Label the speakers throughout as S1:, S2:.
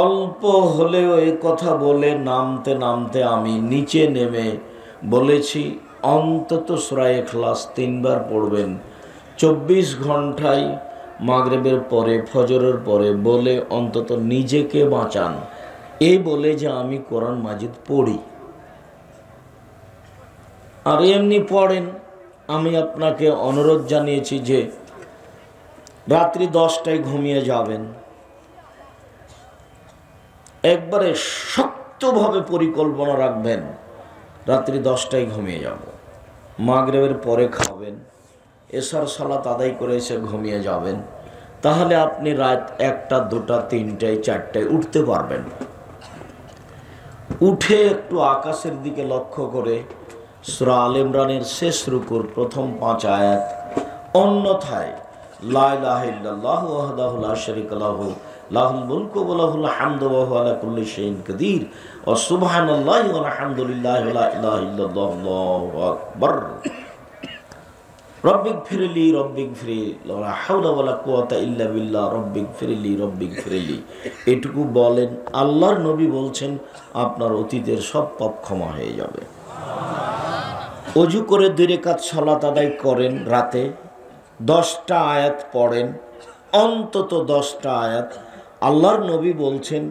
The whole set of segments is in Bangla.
S1: অল্প হলেও এই কথা বলে নামতে নামতে আমি নিচে নেমে বলেছি অন্তত সূরা ইখলাস 3 বার পড়বেন 24 ঘন্টায় মাগরিবের পরে ফজরের পরে বলে অন্তত নিজেকে বাঁচান। এই বলে যে আমি কোরআন মাজিদ পড়ি আর এমনি পড়েন। আমি আপনাকে অনুরোধ জানিয়েছি যে রাত্রি 10টায় ঘুমিয়ে যাবেন, একবারে শক্তভাবে পরিকল্পনা রাখবেন রাত্রি 10টায় ঘুমিয়ে যাব, মাগরিবের পরে খাবেন, এশার সালাত আদায় করে এসে ঘুমিয়ে যাবেন। তাহলে আপনি রাত 1টা 2টা 3টায় 4টায় উঠতে পারবেন। উঠে একটু আকাশের দিকে লক্ষ্য করে সূরা আল ইমরানের শেষ রুকুর প্রথম 5 আয়াত, অন্যথায় লা ইলাহা ইল্লাল্লাহু ওয়াহদাহু লা শারীকা লাহু লাহুল মুলকু ওয়া লাহুল হামদু ওয়া হুয়া আলা কুল্লি শাইইন কাদির ওয়া সুবহানাল্লাহি ওয়া আলহামদুলিল্লাহি ওয়া লা ইলাহা ইল্লাল্লাহু আল্লাহু আকবার। রব্বিগফিরলি রব্বিগফিরলি লা হাওলা ওয়া লা কুওয়াতা ইল্লা বিল্লাহ রব্বিগফিরলি রব্বিগফিরলি। এটুকু বলেন, আল্লাহর নবী বলছেন আপনার অতীতের সব পাপ ক্ষমা হয়ে যাবে। অজু করে 2 রাকাত সালাত আদায় করেন, রাতে 10টা আয়াত পড়েন, অন্তত 10টা আয়াত। আল্লাহর নবী বলছেন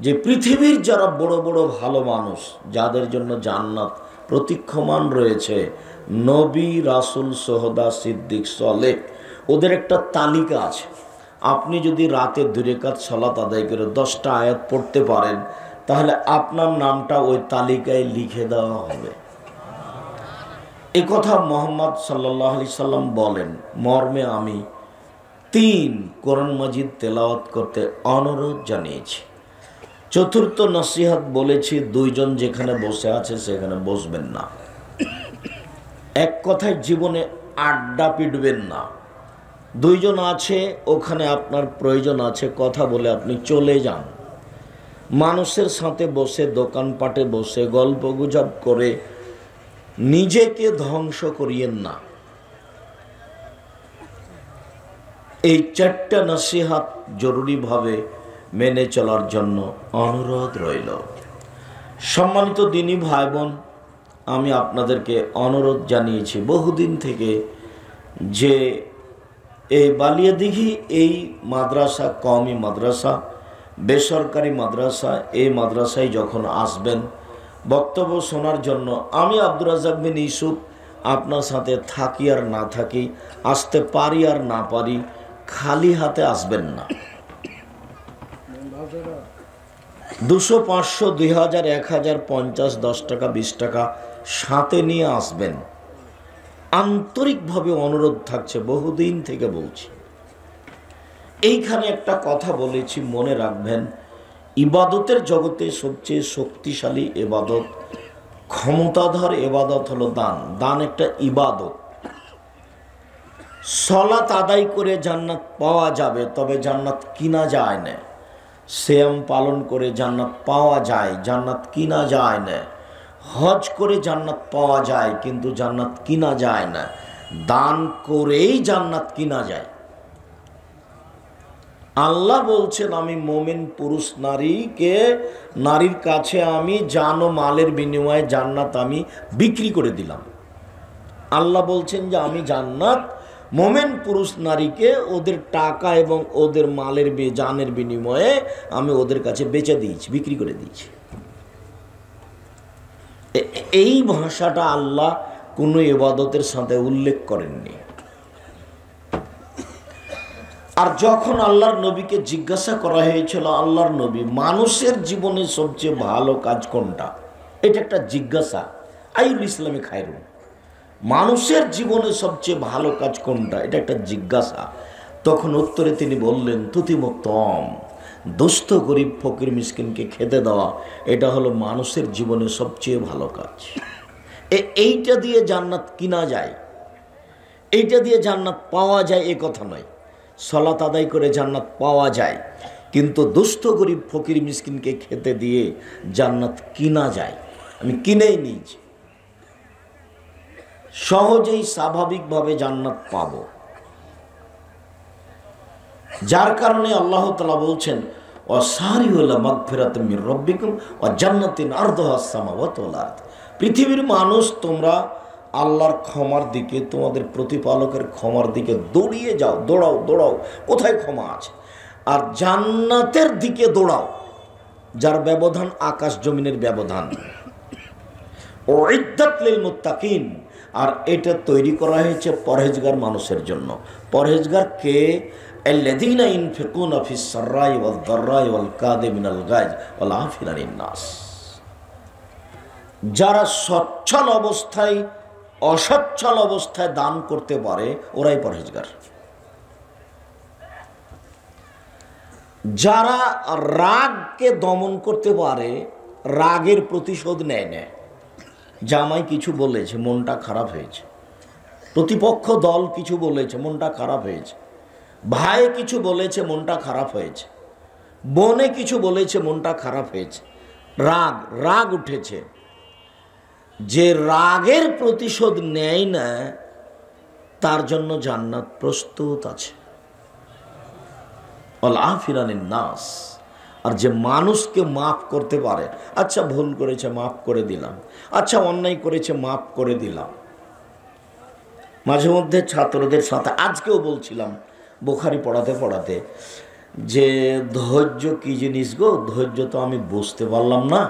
S1: যে পৃথিবীর যারা বড় বড় ভালো মানুষ, যাদের জন্য জান্নাত প্রতীক্ষমান রয়েছে, নবী রাসূল সোহদা সিদ্দিক সালেহ, ওদের একটা তালিকা আছে। আপনি যদি রাতে 2 রাকাত সালাত আদায় করে 10টা আয়াত পড়তে পারেন, তাহলে আপনার নামটা ওই তালিকায় লিখে দেওয়া হবে। এ কথা মুহাম্মদ সাল্লাল্লাহু আলাইহি সাল্লাম বলেন, মর্মে আমি 3 কোরআন মাজিদ তেলাওয়াত করতে অনুরোধ জানিয়েছি। চতুর্থ নসিহত বলেছি, 2 জন যেখানে বসে আছে সেখানে বসবেন না। এক কথায় জীবনে আড্ডা পিটবেন না। 2 জন আছে, ওখানে আপনার প্রয়োজন আছে, কথা বলে আপনি চলে যান। মানুষের সাথে বসে, দোকানপাটে বসে গল্প গুজব করে নিজেকে ধ্বংস করিয়েন না। এই 4টা নসিহত জরুরিভাবে মেনে চলার জন্য অনুরোধ রইল। সম্মানিত দিনী ভাই বোন, আমি আপনাদেরকে অনুরোধ জানিয়েছি বহুদিন থেকে যে এই বালিয়াদিঘি এই মাদ্রাসা, কওমি মাদ্রাসা, বেসরকারি মাদ্রাসা, এই মাদ্রাসায় যখন আসবেন বক্তব্য শোনার জন্য, আমি আব্দুর রাজ্জাক বিন ইউসুফ আপনার সাথে থাকি আর না থাকি, আসতে পারি আর না পারি, খালি হাতে আসবেন না। 200, 500, 2000, 1000, 50, 10 টাকা, 20 টাকা সাথে নিয়ে আসবেন। আন্তরিকভাবে অনুরোধ থাকছে, বহুদিন থেকে বলছি। এইখানে একটা কথা বলেছি, মনে রাখবেন, ইবাদতের জগতে সবচেয়ে শক্তিশালী ইবাদত, ক্ষমতাধর ইবাদত হলো দান। দান একটা ইবাদত। সালাত আদায় করে জান্নাত পাওয়া যাবে, তবে জান্নাত কিনা যায় না। সিয়াম পালন করে জান্নাত পাওয়া যায়, জান্নাত কিনা যায় না। হজ করে জান্নাত পাওয়া যায়, কিন্তু জান্নাত কিনা যায় না। দান করেই জান্নাত কিনা যায়। আল্লাহ বলছেন, আমি মুমিন পুরুষ নারীর কাছে আমি জান ও মালের বিনিময়ে জান্নাত আমি বিক্রি করে দিলাম। আল্লাহ বলছেন যে আমি জান্নাত মুমিন পুরুষ নারীকে ওদের টাকা এবং ওদের মালের জানের বিনিময়ে আমি ওদের কাছে বেচে দিয়েছি, বিক্রি করে দিয়েছি। এই ভাষাটা আল্লাহ কোনো ইবাদতের সাথে উল্লেখ করেননি। আর যখন আল্লাহর নবীকে জিজ্ঞাসা করা হয়েছিল, আল্লাহর নবী মানুষের জীবনে সবচেয়ে ভালো কাজ কোনটা, এটা একটা জিজ্ঞাসা, আইউল ইসলামে খায়রুন, মানুষের জীবনে সবচেয়ে ভালো কাজ কোনটা, এটা একটা জিজ্ঞাসা। তখন উত্তরে তিনি বললেন, তুতিমুত্তম, দুস্থ গরিব ফকির মিসকিনকে খেতে দেওয়া, এটা হলো মানুষের জীবনে সবচেয়ে ভালো কাজ। এইটা দিয়ে জান্নাত কিনা যায়, এইটা দিয়ে জান্নাত পাওয়া যায় এ কথা নয়। সালাত আদায় করে জান্নাত পাওয়া যায়, কিন্তু দুস্থ গরিব ফকির মিসকিনকে খেতে দিয়ে জান্নাত কিনা যায়। আমি কিনেই নিয়েছি, সহজেই স্বাভাবিকভাবে জান্নাত পাবো। যার কারণে আল্লাহ তাআলা বলছেন, ওয়াসারিউ ইলা মাগফিরাতিম মির রাব্বিকুম ওয়া জান্নাতিন আরদুহাস সামাওয়াতু ওয়াল আরদ। পৃথিবীর মানুষ, তোমরা আল্লাহর ক্ষমার দিকে, তোমাদের প্রতিপালকের ক্ষমার দিকে দৌড়িয়ে যাও, দৌড়াও দৌড়াও, কোথায় ক্ষমা আছে। আর জান্নাতের দিকে দৌড়াও, যার ব্যবধান আকাশ জমিনের ব্যবধান। উইদ্দাত লিল মুত্তাকিন, আর এটা তৈরি করা হয়েছে পরহেজগার মানুষের জন্য। পরহেজগার কে? আল্লাযীনা ইনফিকুনা ফিস সাররাই ওয়াদ দাররাই ওয়াল কাযিমিনাল গায়জ ওয়াল আফিনা আনিন নাস। যারা সচ্ছল অবস্থায় অসচ্ছল অবস্থায় দান করতে পারে, ওরাই পরহেজগার। যারা রাগকে দমন করতে পারে, রাগের প্রতিশোধ নেয় না। জামাই কিছু বলেছে, মনটা খারাপ হয়েছে, প্রতিপক্ষ দল কিছু বলেছে, মনটা খারাপ হয়েছে, ভাই কিছু বলেছে, মনটা খারাপ হয়েছে, বোনে কিছু বলেছে, মনটা খারাপ হয়েছে, রাগ রাগ উঠেছে। যে রাগের প্রতিশোধ নেয় না, তার জন্য জান্নাত প্রস্তুত আছে। ওয়াল আফিনা আনিন নাস। আর যে মানুষকে মাফ করতে পারে, আচ্ছা ভুল করেছে মাফ করে দিলাম, আচ্ছা অন্যায় করেছে মাফ করে দিলাম। মাঝে মধ্যে ছাত্রদের সাথে, আজকেও বলছিলাম বুখারী পড়াতে পড়াতে, যে ধৈর্য কি জিনিস গো, ধৈর্য তো আমি বুঝতে পারলাম না।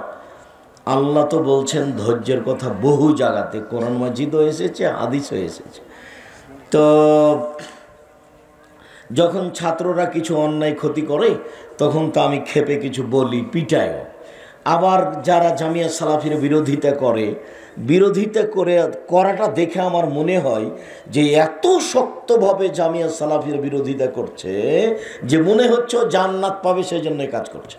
S1: আল্লাহ তো বলছেন ধৈর্যের কথা বহু জায়গাতে, কোরআন মাজিদও এসেছে, হাদিসও এসেছে। তো যখন ছাত্ররা কিছু অন্যায় ক্ষতি করে, তখন তো আমি ক্ষেপে কিছু বলি, পিটাইও। আবার যারা জামিয়া সালাফির বিরোধিতা করে, করাটা দেখে আমার মনে হয় যে এত শক্তভাবে জামিয়া সালাফির বিরোধিতা করছে যে মনে হচ্ছে জান্নাত পাবে, সেই জন্য কাজ করছে।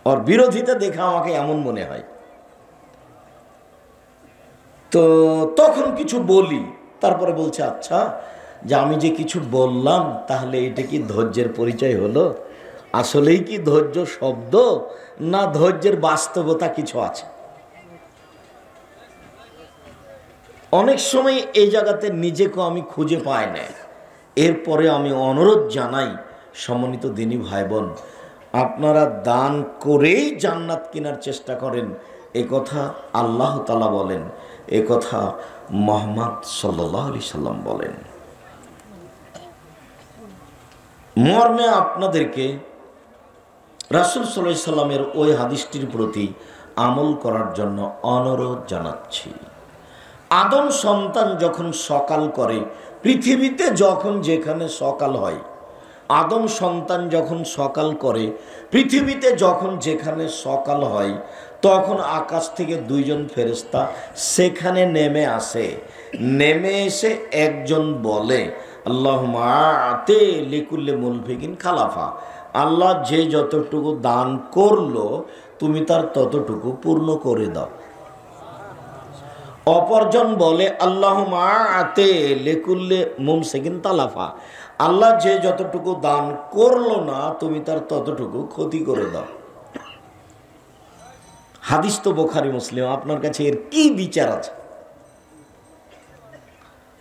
S1: আর বিরোধিতা দেখে আমাকে এমন মনে হয়। তো তখন কিছু বলি, তারপরে বলছে আচ্ছা, যে আমি যে কিছু বললাম, তাহলে এটা কি ধৈর্যের পরিচয় হলো? আসলেই কি ধৈর্য শব্দ, না ধৈর্যের বাস্তবতা কিছু আছে? অনেক সময় এই জায়গাতে নিজেকে আমি খুঁজে পাই না। এরপরে আমি অনুরোধ জানাই, সম্মানিত দিনী ভাই বোন, আপনারা দান করেই জান্নাত কেনার চেষ্টা করেন, এ কথা আল্লাহ তাআলা বলেন, এ কথা মুহাম্মদ সাল্লাল্লাহু আলাইহি সাল্লাম বলেন। মর্মে আপনাদেরকে রাসূল সাল্লাল্লাহু আলাইহি সাল্লামের ওই হাদিসটির প্রতি আমল করার জন্য অনুরোধ জানাচ্ছি। আদম সন্তান যখন সকাল করে, পৃথিবীতে যখন যেখানে সকাল হয়, আদম সন্তান যখন সকাল করে, পৃথিবীতে যখন যেখানে সকাল হয়, তখন আকাশ থেকে দুইজন ফেরেশতা সেখানে নেমে আসে। নেমে এসে একজন বলে, আল্লাহুম্মা আতি লিকুল্লি মুনফিকিন খালাফা। আল্লাহ যে যতটুকু দান করলো, তুমি তার ততটুকু পূর্ণ করে দাও। অপরজন বলে, আল্লাহুম্মা আতি লিকুল্লি মুমসিকিন তালাফা। আল্লাহ যে যতটুকু দান করলো না, তুমি তার ততটুকু ক্ষতি করে দাও। হাদিস তো বুখারী মুসলিম, আপনার কাছে এর কি বিচার আছে?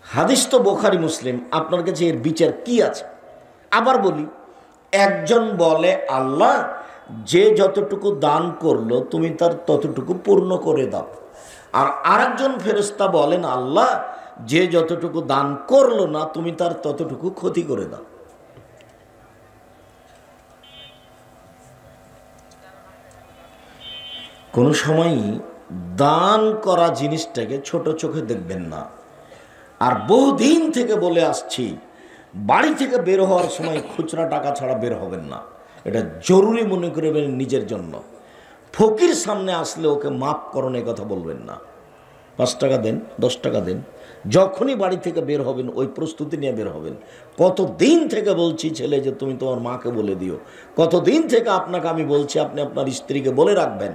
S1: হাদিস তো বুখারী মুসলিম, আপনার কাছে এর বিচার কি আছে? আবার বলি, একজন বলে আল্লাহ যে যতটুকু দান করলো, তুমি তার ততটুকু পূর্ণ করে দাও। আর আরেকজন ফেরেশতা বলেন, আল্লাহ যে যতটুকু দান করলো না, তুমি তার ততটুকু ক্ষতি করে দাও। কোনো সময়ই দান করা জিনিসটাকে ছোট চোখে দেখবেন না। আর বহুদিন থেকে বলে আসছি, বাড়ি থেকে বের হওয়ার সময় খুচরা টাকা ছাড়া বের হবেন না, এটা জরুরি মনে করবেন নিজের জন্য। ফকির সামনে আসলে ওকে মাফ করুন, এই কথা বলবেন না। 5 টাকা দেন, 10 টাকা দেন, যখনই বাড়ি থেকে বের হবেন ওই প্রস্তুতি নিয়ে বের হবেন। কতদিন থেকে বলছি ছেলে যে তুমি তোমার মাকে বলে দিও, কতদিন থেকে আপনাকে আমি বলছি আপনি আপনার স্ত্রীকে বলে রাখবেন,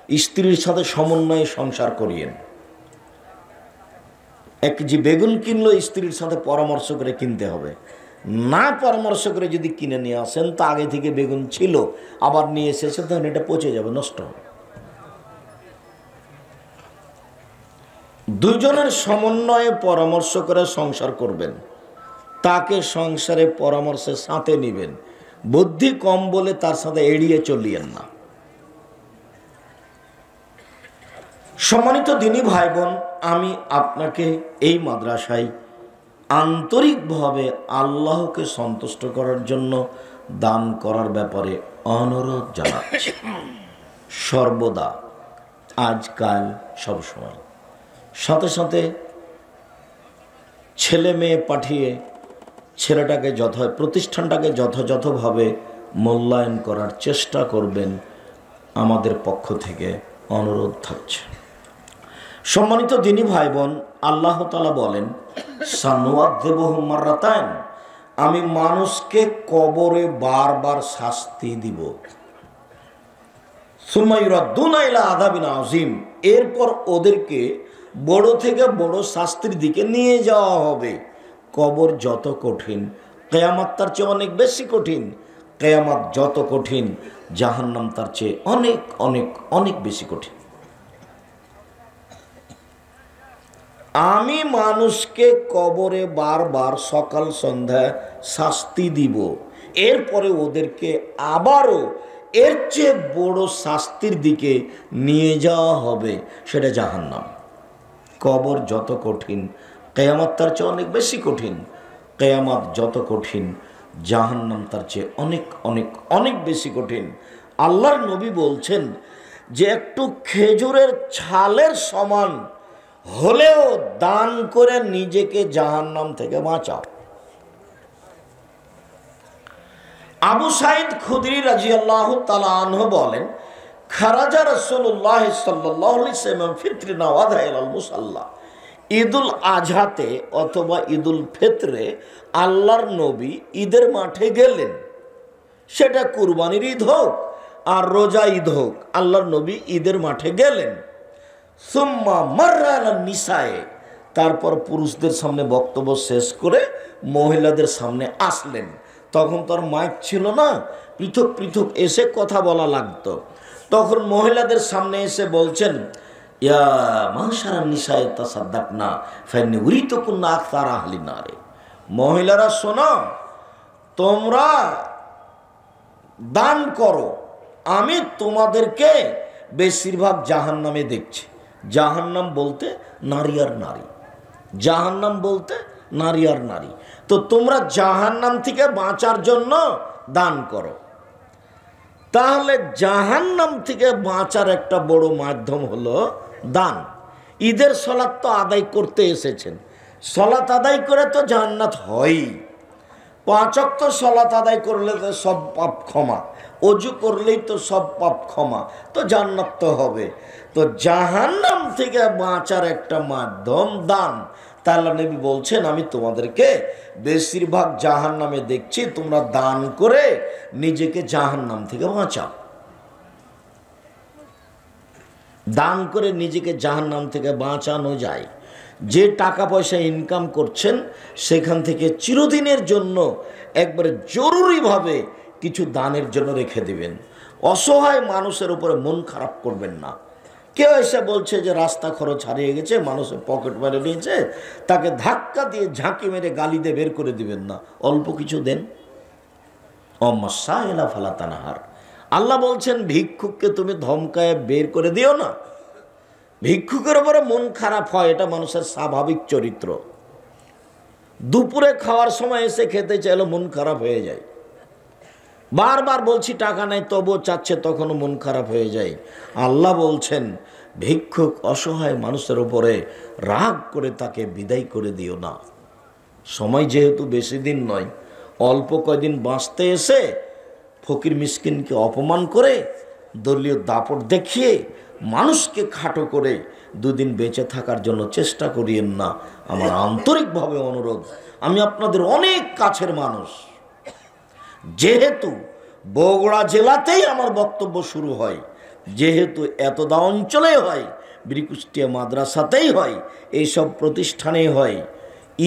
S1: স্ত্রীর সাথে সমন্বয়ে সংসার করিয়েন। 1 কেজি বেগুন কিনলো, স্ত্রীর সাথে পরামর্শ করে কিনতে হবে। না পরামর্শ করে যদি কিনে নিয়ে আসেন, তা আগে থেকে বেগুন ছিল, আবার নিয়ে এসেছে, তখন এটা পচে যাবে, নষ্ট হবে। দুজনের সমন্বয়ে পরামর্শ করে সংসার করবেন, তাকে সংসারে পরামর্শের সাথে নেবেন। বুদ্ধি কম বলে তার সাথে এড়িয়ে চলিয়েন না। সম্মানিত দিনী ভাই বোন, আমি আপনাকে এই মাদ্রাসায় আন্তরিকভাবে আল্লাহকে সন্তুষ্ট করার জন্য দান করার ব্যাপারে অনুরোধ জানাচ্ছি। সর্বদা, আজকাল, সবসময় সাথে সাথে ছেলে মেয়ে পাঠিয়ে ছেলেটাকে প্রতিষ্ঠানটাকে যথাযথভাবে মূল্যায়ন করার চেষ্টা করবেন, আমাদের পক্ষ থেকে অনুরোধ থাকছে। সম্মানিত দিনী ভাই বোন, আল্লাহ তাআলা বলেন, সানুআযিবুহুম মাররাতাইন, আমি মানুষকে কবরে বারবার শাস্তি দিব। সুম্মা ইউরাদ্দুনা ইলা আযাবিন আযীম, এরপর ওদেরকে বড় থেকে বড় শাস্তির দিকে নিয়ে যাওয়া হবে। কবর যত কঠিন, কিয়ামত তার চেয়ে অনেক বেশি কঠিন। কিয়ামত যত কঠিন, জাহান্নাম তার চেয়ে অনেক অনেক অনেক বেশি কঠিন। আমি মানুষকে কবরে বারবার সকাল সন্ধ্যা শাস্তি দিব, এরপরে ওদেরকে আবারও এর চেয়ে বড় শাস্তির দিকে নিয়ে যাওয়া হবে, সেটা জাহান্নাম। কবর যত কঠিন, কিয়ামত তার চেয়ে অনেক বেশি কঠিন। কিয়ামত যত কঠিন, জাহান্নাম তার চেয়ে অনেক অনেক অনেক বেশি কঠিন। আল্লাহর নবী বলছেন যে একটু খেজুরের ছালের সমান হলেও দান করে নিজেকে জাহান্নাম থেকে বাঁচাও। আবু সাঈদ খুদরি রাদিয়াল্লাহু তাআলা আনহু বলেন, খারাজা রাসূলুল্লাহ সাল্লাল্লাহু আলাইহি ওয়াসাল্লাম ফিতরিনা ওয়া ইলাল মুসাল্লা, ঈদুল আজহাতে অথবা ঈদুল ফিতরে আল্লাহর নবী ঈদের মাঠে গেলেন। সেটা কুরবানির ঈদ হোক আর রোজা ঈদ হোক, আল্লাহর নবী ঈদের মাঠে গেলেন। সুম্মা মাররা আলান নিসায়ে, তারপর পুরুষদের সামনে বক্তব্য শেষ করে মহিলাদের সামনে আসলেন। তখন তো আর মাইক ছিল না, পৃথক পৃথক এসে কথা বলা লাগতো। তখন মহিলাদের সামনে এসে বলছেন, ইয়া মাশারান নিসায়ে তাসাদ্দাকনা ফাইন্নী উরিতুকুন্না আকসার আহলিন নার, মহিলারা শোনো, তোমরা দান করো, আমি তোমাদেরকে বেশিরভাগ জাহান্নামে দেখছি। জাহান্নাম বলতে নারী আর নারী, জাহান্নাম বলতে নারী আর নারী। তো তোমরা জাহান্নাম থেকে বাঁচার জন্য দান করো। তাহলে জাহান্নাম থেকে বাঁচার একটা বড় মাধ্যম হলো দান। ঈদের সালাত তো আদায় করতে এসেছেন, সালাত আদায় করে তো জান্নাত হয়। 5 ওয়াক্ত সালাত আদায় করলে তো সব পাপ ক্ষমা, ওযু করলেই তো সব পাপ ক্ষমা, তো জান্নাত তো হবে। তো জাহান্নাম থেকে বাঁচার একটা মাধ্যম দান। তাহলে নবী বলছেন, আমি তোমাদেরকে বেশিরভাগ জাহান্নামে দেখছি, তোমরা দান করে নিজেকে জাহান্নাম থেকে বাঁচাও। দান করে নিজেকে জাহান্নাম থেকে বাঁচানো যায়। যে টাকা পয়সা ইনকাম করছেন সেখান থেকে চিরদিনের জন্য একবারে জরুরিভাবে কিছু দানের জন্য রেখে দিবেন। অসহায় মানুষের উপরে মন খারাপ করবেন না। কেউ এসে বলছে যে রাস্তা খরচ হারিয়ে গেছে, মানুষের পকেট মেরে নিয়েছে, তাকে ধাক্কা দিয়ে ঝাঁকি মেরে গালি দিয়ে বের করে দিবেন না, অল্প কিছু দেন। অমাশাইলা ফালা তানহার, আল্লাহ বলছেন ভিক্ষুককে তুমি ধমকায় বের করে দিও না। ভিক্ষুকের উপরে মন খারাপ হয়, এটা মানুষের স্বাভাবিক চরিত্র। দুপুরে খাওয়ার সময় এসে খেতে চাইলে মন খারাপ হয়ে যায়। বারবার বলছি টাকা নেই, তবুও চাচ্ছে, তখনও মন খারাপ হয়ে যায়। আল্লাহ বলছেন ভিক্ষুক অসহায় মানুষের উপরে রাগ করে তাকে বিদায় করে দিও না। সময় যেহেতু বেশি দিন নয়, অল্প কয়দিন বাঁচতে এসে ফকির মিসকিনকে অপমান করে, দলীয় দাপট দেখিয়ে, মানুষকে খাটো করে 2 দিন বেঁচে থাকার জন্য চেষ্টা করিয়েন না। আমার আন্তরিকভাবে অনুরোধ। আমি আপনাদের অনেক কাছের মানুষ। যেহেতু বগুড়া জেলাতেই আমার বক্তব্য শুরু হয়, যেহেতু এতদা অঞ্চলে হয়, বীরকুষ্টিয়া মাদ্রাসাতেই হয়, এইসব প্রতিষ্ঠানেই হয়,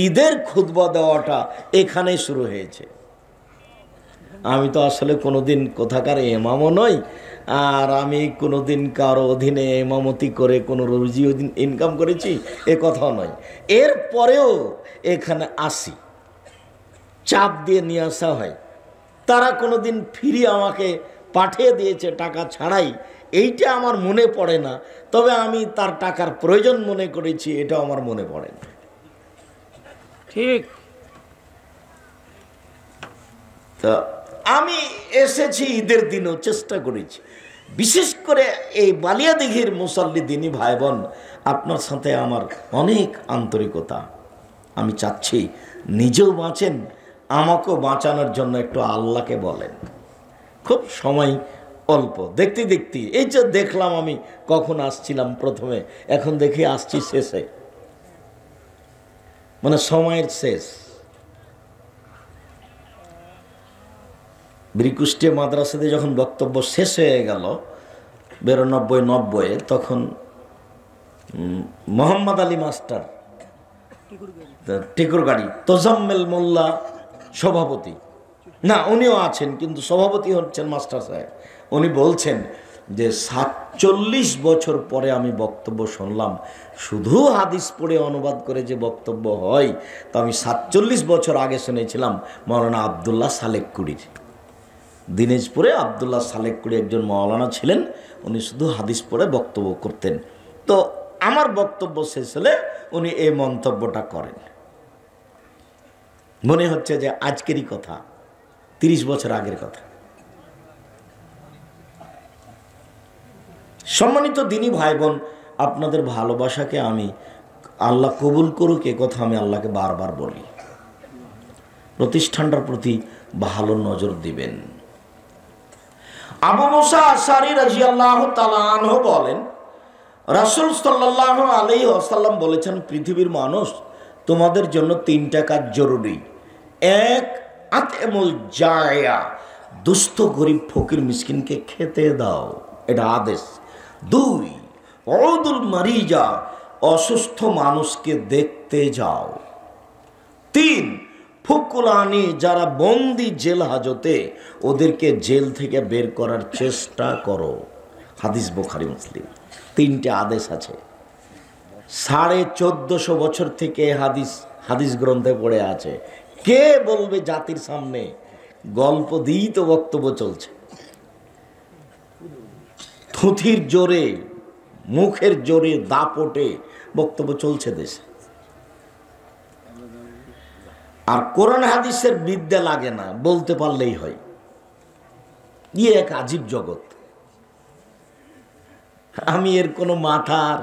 S1: ঈদের খুতবা দেওয়াটা এখানেই শুরু হয়েছে। আমি তো আসলে কোনোদিন কোথাকার ইমামও নই, আর আমি কোনোদিন কারো অধীনে ইমামতি করে কোনো রুজি ইনকাম করেছি এ কথাও নয়। এরপরেও এখানে আসি, চাপ দিয়ে নিয়ে আসা হয়। তারা কোনোদিন ফিরে আমাকে পাঠিয়ে দিয়েছে টাকা ছাড়াই, এইটা আমার মনে পড়ে না। তবে আমি তার টাকার প্রয়োজন মনে করেছি, এটা আমার মনে পড়ে না।
S2: ঠিক।
S1: তা আমি এসেছি ঈদের দিনও চেষ্টা করেছি, বিশেষ করে এই বালিয়াদিঘির মুসল্লি দিনী ভাই বোন, আপনার সাথে আমার অনেক আন্তরিকতা। আমি চাচ্ছি নিজেও বাঁচেন, আমাকেও বাঁচানোর জন্য একটু আল্লাহকে বলেন। খুব সময় অল্প, দেখতে দেখতে এই যে দেখলাম আমি কখন আসছিলাম প্রথমে, এখন দেখি আসছি শেষে, মানে সময়ের শেষ। ব্রিকুষ্টিয়া মাদ্রাসাতে যখন বক্তব্য শেষ হয়ে গেল 92-90, তখন মোহাম্মদ আলী মাস্টার টেকুরগাড়ি, তোজাম্মেল মোল্লা সভাপতি, না উনিও আছেন কিন্তু সভাপতি হচ্ছেন মাস্টার সাহেব, উনি বলছেন যে 47 বছর পরে আমি বক্তব্য শুনলাম, শুধু হাদিস পড়ে অনুবাদ করে যে বক্তব্য হয় তা আমি 47 বছর আগে শুনেছিলাম মাওলানা আবদুল্লাহ সালেককুড়ির। দিনাজপুরে আবদুল্লাহ সালেককুড়ি একজন মাওলানা ছিলেন, উনি শুধু হাদিস পড়ে বক্তব্য করতেন। তো আমার বক্তব্য শেষ হলে উনি এই মন্তব্যটা করেন। মনে হচ্ছে যে আজকেরই কথা, 30 বছর আগের কথা। সম্মানিত দিনী ভাই বোন, আপনাদের ভালোবাসাকে আমি আল্লাহ কবুল করুক, এ কথা আমি আল্লাহকে বারবার বলি। প্রতিষ্ঠানটার প্রতি ভালো নজর দিবেন। আবু মুসা আশআরী রাদিয়াল্লাহু তাআলা আনহু বলেন, রাসূল সাল্লাল্লাহু আলাইহি ওয়াসাল্লাম বলেছেন, পৃথিবীর মানুষ, তোমাদের জন্য 3টা কাজ জরুরি। 1, আতএমুল জায়া, দুস্থ গরিব ফকির মিসকিনকে খেতে দাও, এটা আদেশ। 2, উদুল মারিজা, অসুস্থ মানুষকে দেখতে যাও। 3, ফুকুলানি, যারা বন্দি জেল হাজতে, ওদেরকে জেল থেকে বের করার চেষ্টা করো। হাদিস বুখারী মুসলিম, 3টে আদেশ আছে। 1450 বছর থেকে হাদিস গ্রন্থে পড়ে আছে। কে বলবে জাতির সামনে? গল্প দিয়েই তো বক্তব্য চলছে, থুথির জোরে, মুখের জোরে, দাপটে বক্তব্য চলছে দেশে। আর কোরআন হাদিসের বিদ্যা লাগে না, বলতে পারলেই হয়। এক আজীব জগৎ। আমি এর কোনো মাথার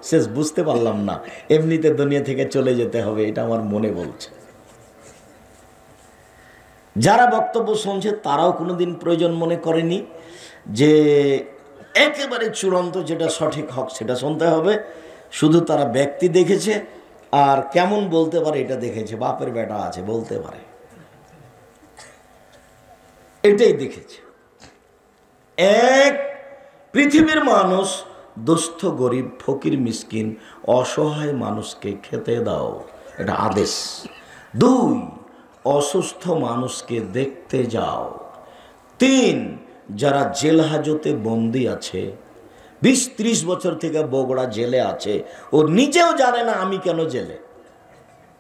S1: শেষ বুঝতে পারলাম না। এমনিতে দুনিয়া থেকে চলে যেতে হবে, এটা আমার মনে বলছে। যারা বক্তব্য শুনছে তারাও কোনোদিন প্রয়োজন মনে করেনি যে একেবারে চূড়ান্ত যেটা সঠিক হক সেটা শুনতে হবে। শুধু তারা ব্যক্তি দেখেছে আর কেমন বলতে পারে এটা দেখেছে, বাপের বেটা আছে বলতে পারে, এটাই দেখেছে। পৃথিবীর মানুষ, দুস্থ গরিব ফকির মিসকিন অসহায় মানুষকে খেতে দাও, এটা আদেশ। 2, অসুস্থ মানুষকে দেখতে যাও। 3, যারা জেল হাজতে বন্দি আছে, 20-30 বছর থেকে বগুড়া জেলে আছে, ও নিজেও জানে না আমি কেন জেলে,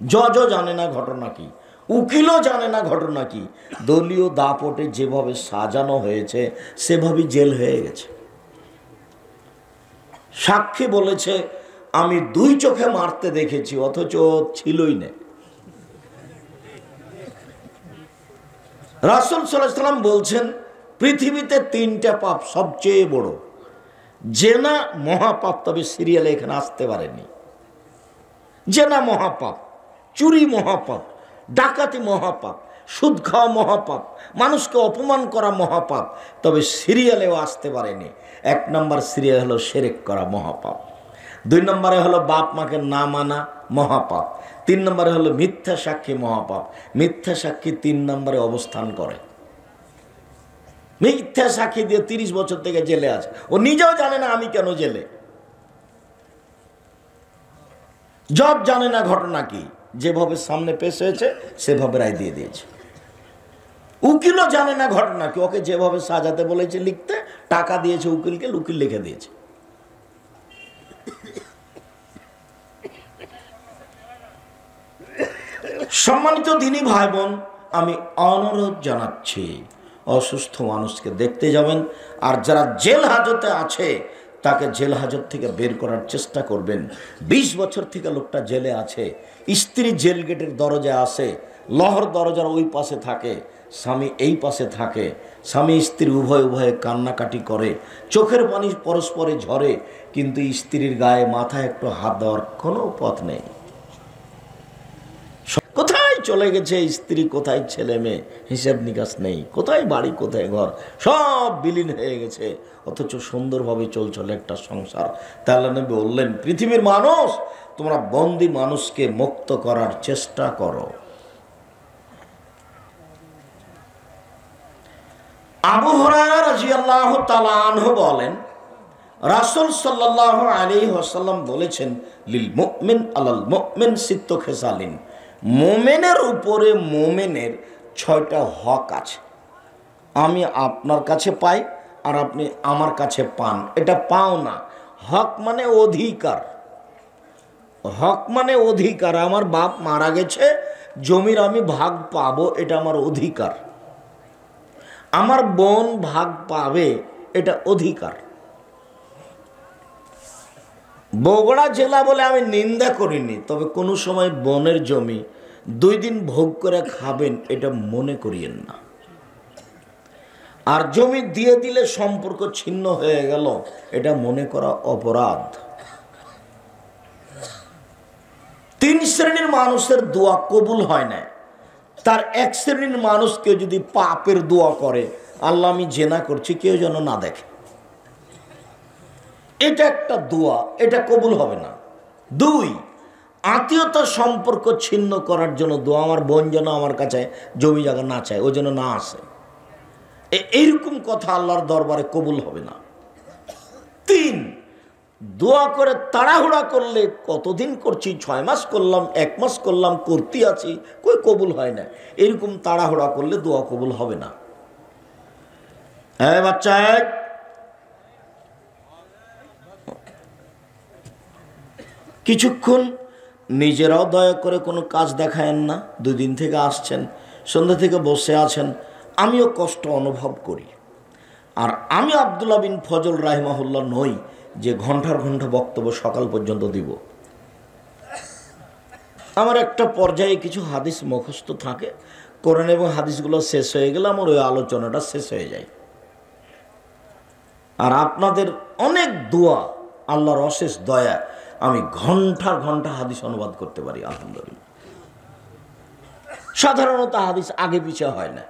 S1: জজও জানে না ঘটনা কি, উকিলও জানে না ঘটনা কি, দলীয় দাপটে যেভাবে সাজানো হয়েছে সেভাবেই জেল হয়ে গেছে। সাক্ষী বলেছে আমি 2 চোখে মারতে দেখেছি, অথচ ছিলই না। রাসূল সাল্লাল্লাহু আলাইহি ওয়াসাল্লাম বলছেন, পৃথিবীতে 3টা পাপ সবচেয়ে বড়। জেনা মহাপাপ, তবে সিরিয়ালে এখানে আসতে পারেনি। জেনা মহাপাপ, চুরি মহাপাপ, ডাকাতি মহাপাপ, সুদ খাওয়া মহাপাপ, মানুষকে অপমান করা মহাপাপ, তবে সিরিয়ালেও আসতে পারেনি। 1 নম্বর সিরিয়াল হলো শিরক করা মহাপাপ। 2 নম্বরে হলো বাপ মাকে না মানা মহাপাপ। 3 নম্বরে হলো মিথ্যা সাক্ষী মহাপাপ। মিথ্যা সাক্ষী 3 নম্বরে অবস্থান করে। মিথ্যা সাক্ষী দিয়ে 30 বছর থেকে জেলে আছে, ও নিজেও জানে না আমি কেন জেলে। জজ জানে না ঘটনা কি, যেভাবে সামনে পেশ হয়েছে সেভাবে রায় দিয়ে দিয়েছে। উকিলও জানে না ঘটনা কি, ওকে যেভাবে সাজাতে বলেছে লিখতে, টাকা দিয়েছে উকিলকে, উকিল লিখে দিয়েছে। সম্মানিত দিনী ভাই বোন, আমি অনুরোধ জানাচ্ছি, অসুস্থ মানুষকে দেখতে যাবেন, আর যারা জেল হাজতে আছে তাকে জেল হাজত থেকে বের করার চেষ্টা করবেন। 20 বছর থেকে লোকটা জেলে আছে, স্ত্রী জেল গেটের দরজায় আসে, লহর দরজার ওই পাশে থাকে, স্বামী এই পাশে থাকে, স্বামী স্ত্রী উভয়ে কান্নাকাটি করে, চোখের পানি পরস্পরে ঝরে, কিন্তু স্ত্রীর গায়ে মাথায় একটু হাত দেওয়ার কোনো পথ নেই। কোথায় চলে গেছে স্ত্রী, কোথায় ছেলে মেয়ে, হিসাব নিকাশ নেই, কোথায় বাড়ি কোথায় ঘর, সব বিলীন হয়ে গেছে, অথচ সুন্দরভাবে চলছিল একটা সংসার। তাআলা নবী বললেন, পৃথিবীর মানুষ, তোমরা বন্দী মানুষকে মুক্ত করার চেষ্টা করো। আবু হুরায়রা রাদিয়াল্লাহু তাআলা আনহু বলেন, রাসূল সাল্লাল্লাহু আলাইহি ওয়াসাল্লাম বলেছেন, লিল মুমিন আলাল মুমিন সিত্তু খিসালিন, মুমিনের উপরে মুমিনের 6টা হক আছে। আমি আপনার কাছে পাই আর আপনি আমার কাছে পান, এটা পাও না। হক মানে অধিকার, হক মানে অধিকার। আমার বাপ মারা গেছে, জমির আমি ভাগ পাবো, এটা আমার অধিকার। আমার বোন ভাগ পাবে, এটা অধিকার। বগুড়া জেলা বলে আমি নিন্দা করিনি, তবে কোনো সময় বোনের জমি 2 দিন ভোগ করে খাবেন, এটা মনে করিয়েন না। আর জমি দিয়ে দিলে সম্পর্ক ছিন্ন হয়ে গেল, এটা মনে করা অপরাধ। 3 শ্রেণীর মানুষের দোয়া কবুল হয় না। তার 1 শ্রেণীর মানুষ কেউ যদি পাপের দোয়া করে, আল্লাহ আমি জেনা করছি, কেউ যেন না দেখে, এটা একটা দোয়া, এটা কবুল হবে না। 2, আত্মীয়তার সম্পর্ক ছিন্ন করার জন্য দোয়া, আমার বোন যেন আমার কাছে জমি জায়গা না চায়, ও যেন না আসে, এইরকম কথা আল্লাহর দরবারে কবুল হবে না। 3, দোয়া করে তাড়াহুড়া করলে, কতদিন করছি, 6 মাস করলাম, 1 মাস করলাম, করতে আছি, কই কবুল হয় না, এরকম তাড়াহুড়া করলে দোয়া কবুল হবে না। হ্যাঁ বাচ্চা, কিছুক্ষণ নিজেরাও দয়া করে কোনো কাজ দেখায়েন না। 2 দিন থেকে আসছেন, সন্ধ্যা থেকে বসে আছেন, আমিও কষ্ট অনুভব করি। আর আমি আব্দুল্লাহ বিন ফজল রাহিমাহুল্লাহ নই যে ঘন্টার ঘন্টা বক্তব্য সকাল পর্যন্ত দিব। আমার একটা পর্যায়ে কিছু হাদিস মুখস্থ থাকে, কোরআন এবং হাদিসগুলো শেষ হয়ে গেলে আমার ওই আলোচনাটা শেষ হয়ে যায়। আর আপনাদের অনেক দোয়া, আল্লাহর অশেষ দয়া, আমি ঘন্টার ঘন্টা হাদিস অনুবাদ করতে পারি, আলহামদুলিল্লাহ। সাধারণত হাদিস আগে পিছিয়ে হয় না,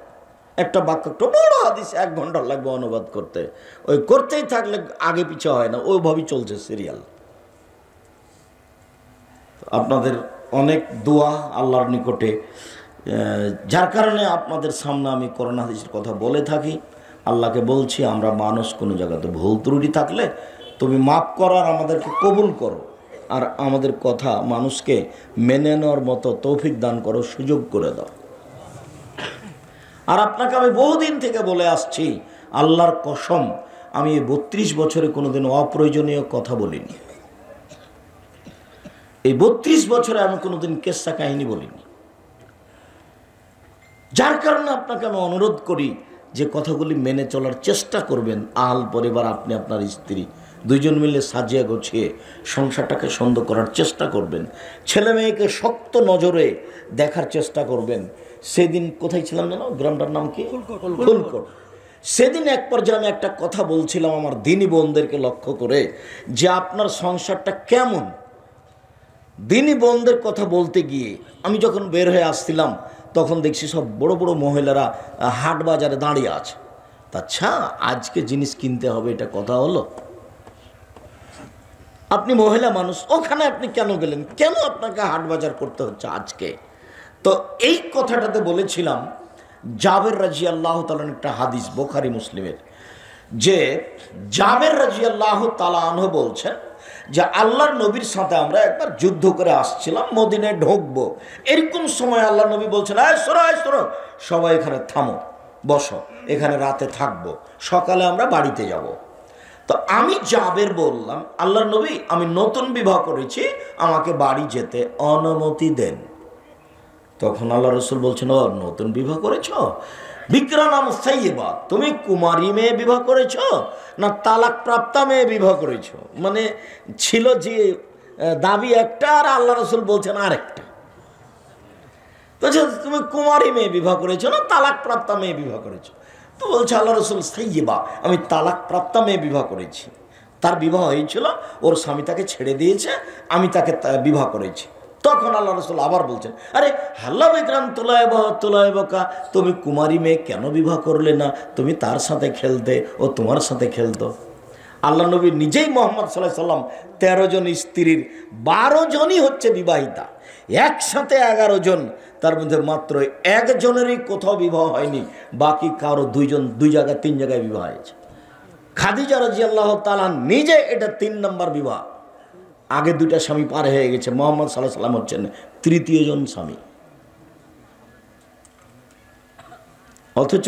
S1: একটা বাক্য, একটা বড় হাদিস 1 ঘন্টা লাগবে অনুবাদ করতে, ওই করতেই থাকলে আগে পিছিয়ে হয় না, ওইভাবেই চলছে সিরিয়াল। আপনাদের অনেক দোয়া আল্লাহর নিকটে, যার কারণে আপনাদের সামনে আমি কোরআন হাদিসের কথা বলে থাকি। আল্লাহকে বলছি, আমরা মানুষ, কোনো জায়গাতে ভুল ত্রুটি থাকলে তুমি মাফ করো, আর আমাদেরকে কবুল করো, আর আমাদের কথা মানুষকে মেনে নেওয়ার মতো তৌফিক দান করো, সুযোগ করে দাও। আর আপনাকে আমি বহুদিন থেকে বলে আসছি, আল্লাহর কসম, আমি 32 বছরে কোনোদিন অপ্রয়োজনীয় কথা বলিনি। এই 32 বছরে আমি কোনোদিন কেসা কাহিনী বলিনি। যার কারণে আপনাকে আমি অনুরোধ করি যে কথাগুলি মেনে চলার চেষ্টা করবেন। আহল পরিবার, আপনি আপনার স্ত্রী 2জন মিলে সাজিয়ে গুছিয়ে সংসারটাকে সুন্দর করার চেষ্টা করবেন। ছেলে মেয়েকে শক্ত নজরে দেখার চেষ্টা করবেন। সেদিন কোথায় ছিলাম জানো, গ্রামটার নাম কি, ফুলকোট। সেদিন এক পর্যায়ে আমি একটা কথা বলছিলাম আমার দিনী বোনদেরকে লক্ষ্য করে, যে আপনার সংসারটা কেমন। দিনী বোনদের কথা বলতে গিয়ে আমি যখন বের হয়ে আসছিলাম, তখন দেখছি সব বড় বড় মহিলারা হাট বাজারে দাঁড়িয়ে আছে। আচ্ছা, আজকে জিনিস কিনতে হবে, এটা কথা হলো? আপনি মহিলা মানুষ, ওখানে আপনি কেন গেলেন, কেন আপনাকে হাট বাজার করতে হচ্ছে আজকে? তো এই কথাটাতে বলেছিলাম, জাবের রাদিয়াল্লাহু তাআলা একটা হাদিস, বুখারী মুসলিমের, যে জাবের রাদিয়াল্লাহু তাআলা আনহু বলছেন যে আল্লাহর নবীর সাথে আমরা একবার যুদ্ধ করে আসছিলাম, মদিনায় ঢুকবো, এরকম সময় আল্লাহর নবী বলছেন, শোনো, সবাই এখানে থামো, বসো, এখানে রাতে থাকবো, সকালে আমরা বাড়িতে যাব। তো আমি জাবের বললাম, আল্লাহর নবী, আমি নতুন বিবাহ করেছি, আমাকে বাড়ি যেতে অনুমতি দেন। তখন আল্লাহ রসুল বলছেন, ও নতুন বিবাহ করেছ? বিক্রা নাম সাইয়্যিবা, তুমি কুমারী মেয়ে বিবাহ করেছ না তালাক প্রাপ্তা মেয়ে বিবাহ করেছ? মানে ছিল যে দাবি একটা, আর আল্লাহ রসুল বলছেন আরেকটা। বলছে তুমি কুমারী মেয়ে বিবাহ করেছো না তালাক প্রাপ্তা মেয়ে বিবাহ করেছো? তো বলছে আল্লাহ রসুল সাইয়্যিবা, আমি তালাক প্রাপ্তা মেয়ে বিবাহ করেছি। তার বিবাহ হয়েছিল, ওর স্বামী তাকে ছেড়ে দিয়েছে, আমি তাকে বিবাহ করেছি। তখন আল্লাহ রসুল আবার বলছেন, আরে হাল্লা বিক্রাম তোলায়বকা, তুমি কুমারী মেয়ে কেন বিবাহ করলে না? তুমি তার সাথে খেলতে, ও তোমার সাথে খেলতো। আল্লাহ নবী নিজেই মোহাম্মদ সাল্লাল্লাহু আলাইহি সাল্লাম 13 জন স্ত্রীর 12 জনই হচ্ছে বিবাহিতা, একসাথে 11 জন, তার মধ্যে মাত্র একজনেরই কোথাও বিবাহ হয়নি, বাকি কারো 2 জন 2 জায়গায় 3 জায়গায় বিবাহ হয়েছে। খাদিজা রাদিয়াল্লাহু তাআলা নিজে এটা 3 নম্বর বিবাহ, আগে 2টা স্বামী পার হয়ে গেছে। মোহাম্মদ সাল্লাল্লাহু আলাইহি সাল্লাম হচ্ছেন 3য় জন স্বামী। অথচ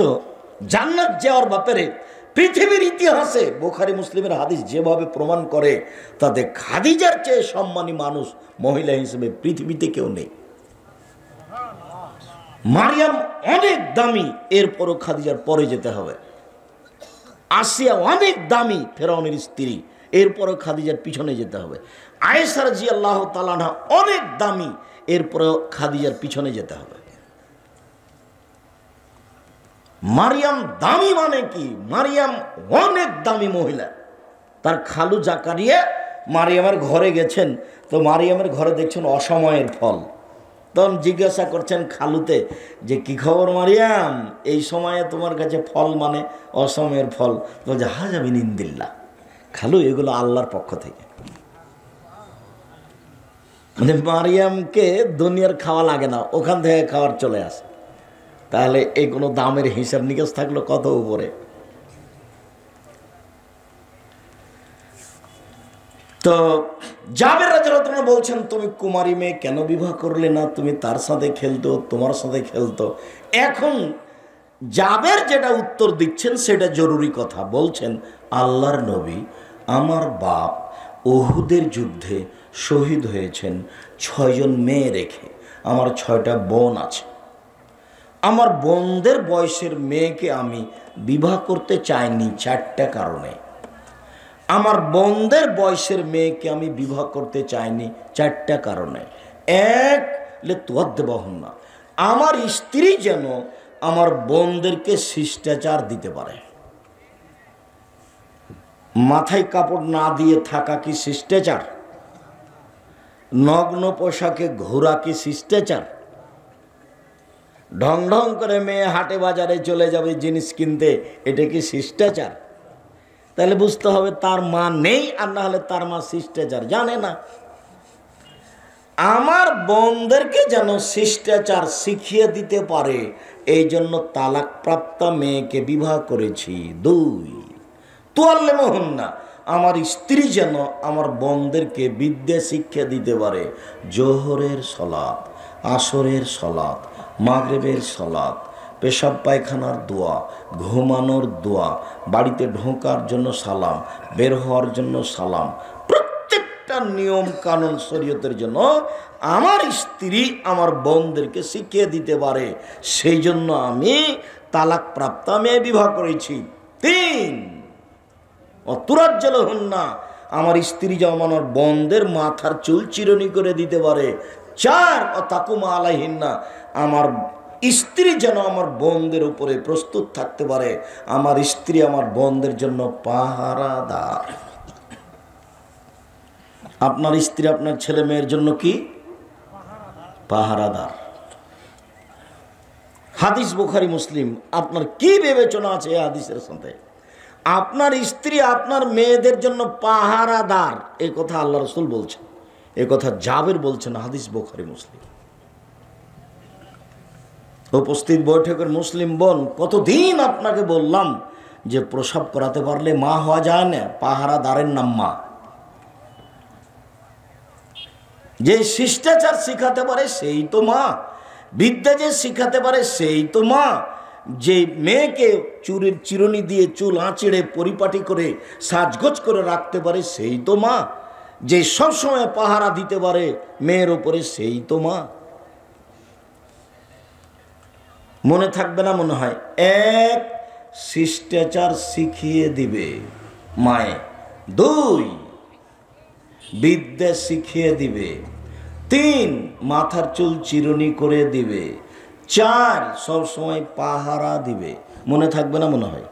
S1: জান্নাত যাওয়ার ব্যাপারে পৃথিবীর ইতিহাসে বুখারী মুসলিমের হাদিস যেভাবে প্রমাণ করে, তাতে খাদিজার চেয়ে সম্মানী মানুষ মহিলা হিসেবে পৃথিবীতে কেউ নেই। মারিয়াম অনেক দামি, এরপরও খাদিজার পরে যেতে হবে। আসিয়া অনেক দামি, ফেরাউনের স্ত্রী, এরপরও খাদিজার পিছনে যেতে হবে। আয়েশা রাদিয়াল্লাহু তাআলা আনহা অনেক দামি, এরপরও খাদিজার পিছনে যেতে হবে। মারিয়াম দামি মানে কি? মারিয়াম অনেক দামি মহিলা। তার খালু জাকারিয়া মারিয়ামের ঘরে গেছেন, তো মারিয়ামের ঘরে দেখছেন অসময়ের ফল। তখন জিজ্ঞাসা করছেন খালুতে যে কি খবর মারিয়াম, এই সময়ে তোমার কাছে ফল মানে অসময়ের ফল? বলছে হাজা মিন ইনদিল্লাহ, খালু এগুলো আল্লাহর পক্ষ থেকে। মানে মারিয়ামকে দুনিয়ার খাওয়া লাগে না, ওখান থেকে খাবার চলে আসে। তাহলে এই কোনো দামের হিসাব নিকাশ থাকলো কত উপরে। তো জাবের রাদিয়াল্লাহু আনহু বলছেন, তুমি কুমারী মেয়ে কেন বিবাহ করলে না? তুমি তার সাথে খেলতো, তোমার সাথে খেলতো। এখন জাবের যেটা উত্তর দিচ্ছেন সেটা জরুরি কথা। বলছেন, আল্লাহর নবী, আমার বাপ উহুদের যুদ্ধে শহীদ হয়েছেন 6 জন মেয়ে রেখে। আমার 6টা বোন আছে। আমার বোনদের বয়সের মেয়েকে আমি বিবাহ করতে চাইনি 4টা কারণে। আমার বোনদের বয়সের মেয়েকে আমি বিবাহ করতে চাইনি 4টা কারণে। এক, না, আমার স্ত্রী যেন আমার বোনদেরকে শিষ্টাচার দিতে পারে। মাথায় কাপড় না দিয়ে থাকা কি শিষ্টাচার? নগ্ন পোশাকে ঘোরা কি শিষ্টাচার? ঢং ঢং করে মেয়ে হাটে বাজারে চলে যাবে জিনিস কিনতে, এটা কি শিষ্টাচার? তাহলে বুঝতে হবে তার মা নেই, আর না হলে তার মা শিষ্টাচার জানে না। আমার বোনদেরকে যেন শিষ্টাচার শিখিয়ে দিতে পারে, এই জন্য তালাক প্রাপ্তা মেয়েকে বিবাহ করেছি। 2, তুয়াল্লিমুহুন্না, আমার স্ত্রী যেন আমার বোনদেরকে বিদ্যা শিক্ষা দিতে পারে। জোহরের সলাত, আসরের সলাত, মাগরিবের সলাত, পেশাব পায়খানার দোয়া, ঘুমানোর দোয়া, বাড়িতে ঢোকার জন্য সালাম, বের হওয়ার জন্য সালাম, প্রত্যেকটা নিয়ম কানুন শরীয়তের জন্য আমার স্ত্রী আমার বোনদেরকে শিখিয়ে দিতে পারে। সেই জন্য আমি তালাক প্রাপ্তা মেয়ে বিবাহ করেছি। 3, অতুরাজ্জালহুন্না, আমার স্ত্রী যেমন আমার বোনদের মাথার চুল চিরুনি করে দিতে পারে। 4, অতাকুমা আলাইহিন্না, আমার স্ত্রী যেন আমার বোনদের উপরে প্রস্তুত থাকতে পারে। আমার স্ত্রী আমার বোনদের জন্য পাহারাদার। আপনার স্ত্রী আপনার ছেলে মেয়ের জন্য কি? পাহারাদার। হাদিস বুখারী মুসলিম। আপনার কি বিবেচনা আছে এই হাদিসের সাথে? আপনার স্ত্রী আপনার মেয়েদের জন্য পাহারাদার, এই কথা আল্লাহ রাসূল বলছেন, এই কথা জাবের বলছেন। হাদিস বুখারী মুসলিম। উপস্থিত বৈঠকের মুসলিম বোন, কতদিন আপনাকে বললাম যে প্রসব করাতে পারলে মা হওয়া যায় না, পাহারাদারের নাম মা। যে শিষ্টাচার শিখাতে পারে সেই তো মা, বিদ্যা যে শিখাতে পারে সেই তো মা, যে মেয়েকে চুলের চিরুনি দিয়ে চুল আঁচড়ে পরিপাটি করে সাজগোজ করে রাখতে পারে সেই তো মা, যে সবসময় পাহারা দিতে পারে মেয়ের ওপরে সেই তো মা। মনে থাকবে না মনে হয়? এক, শিষ্টাচার শিখিয়ে দিবে মায়ে। দুই, বিদ্যা শিখিয়ে দিবে। তিন, মাথার চুল চিরুনি করে দিবে। চার, সব সময় পাহারা দিবে। মনে থাকবে না মনে হয়?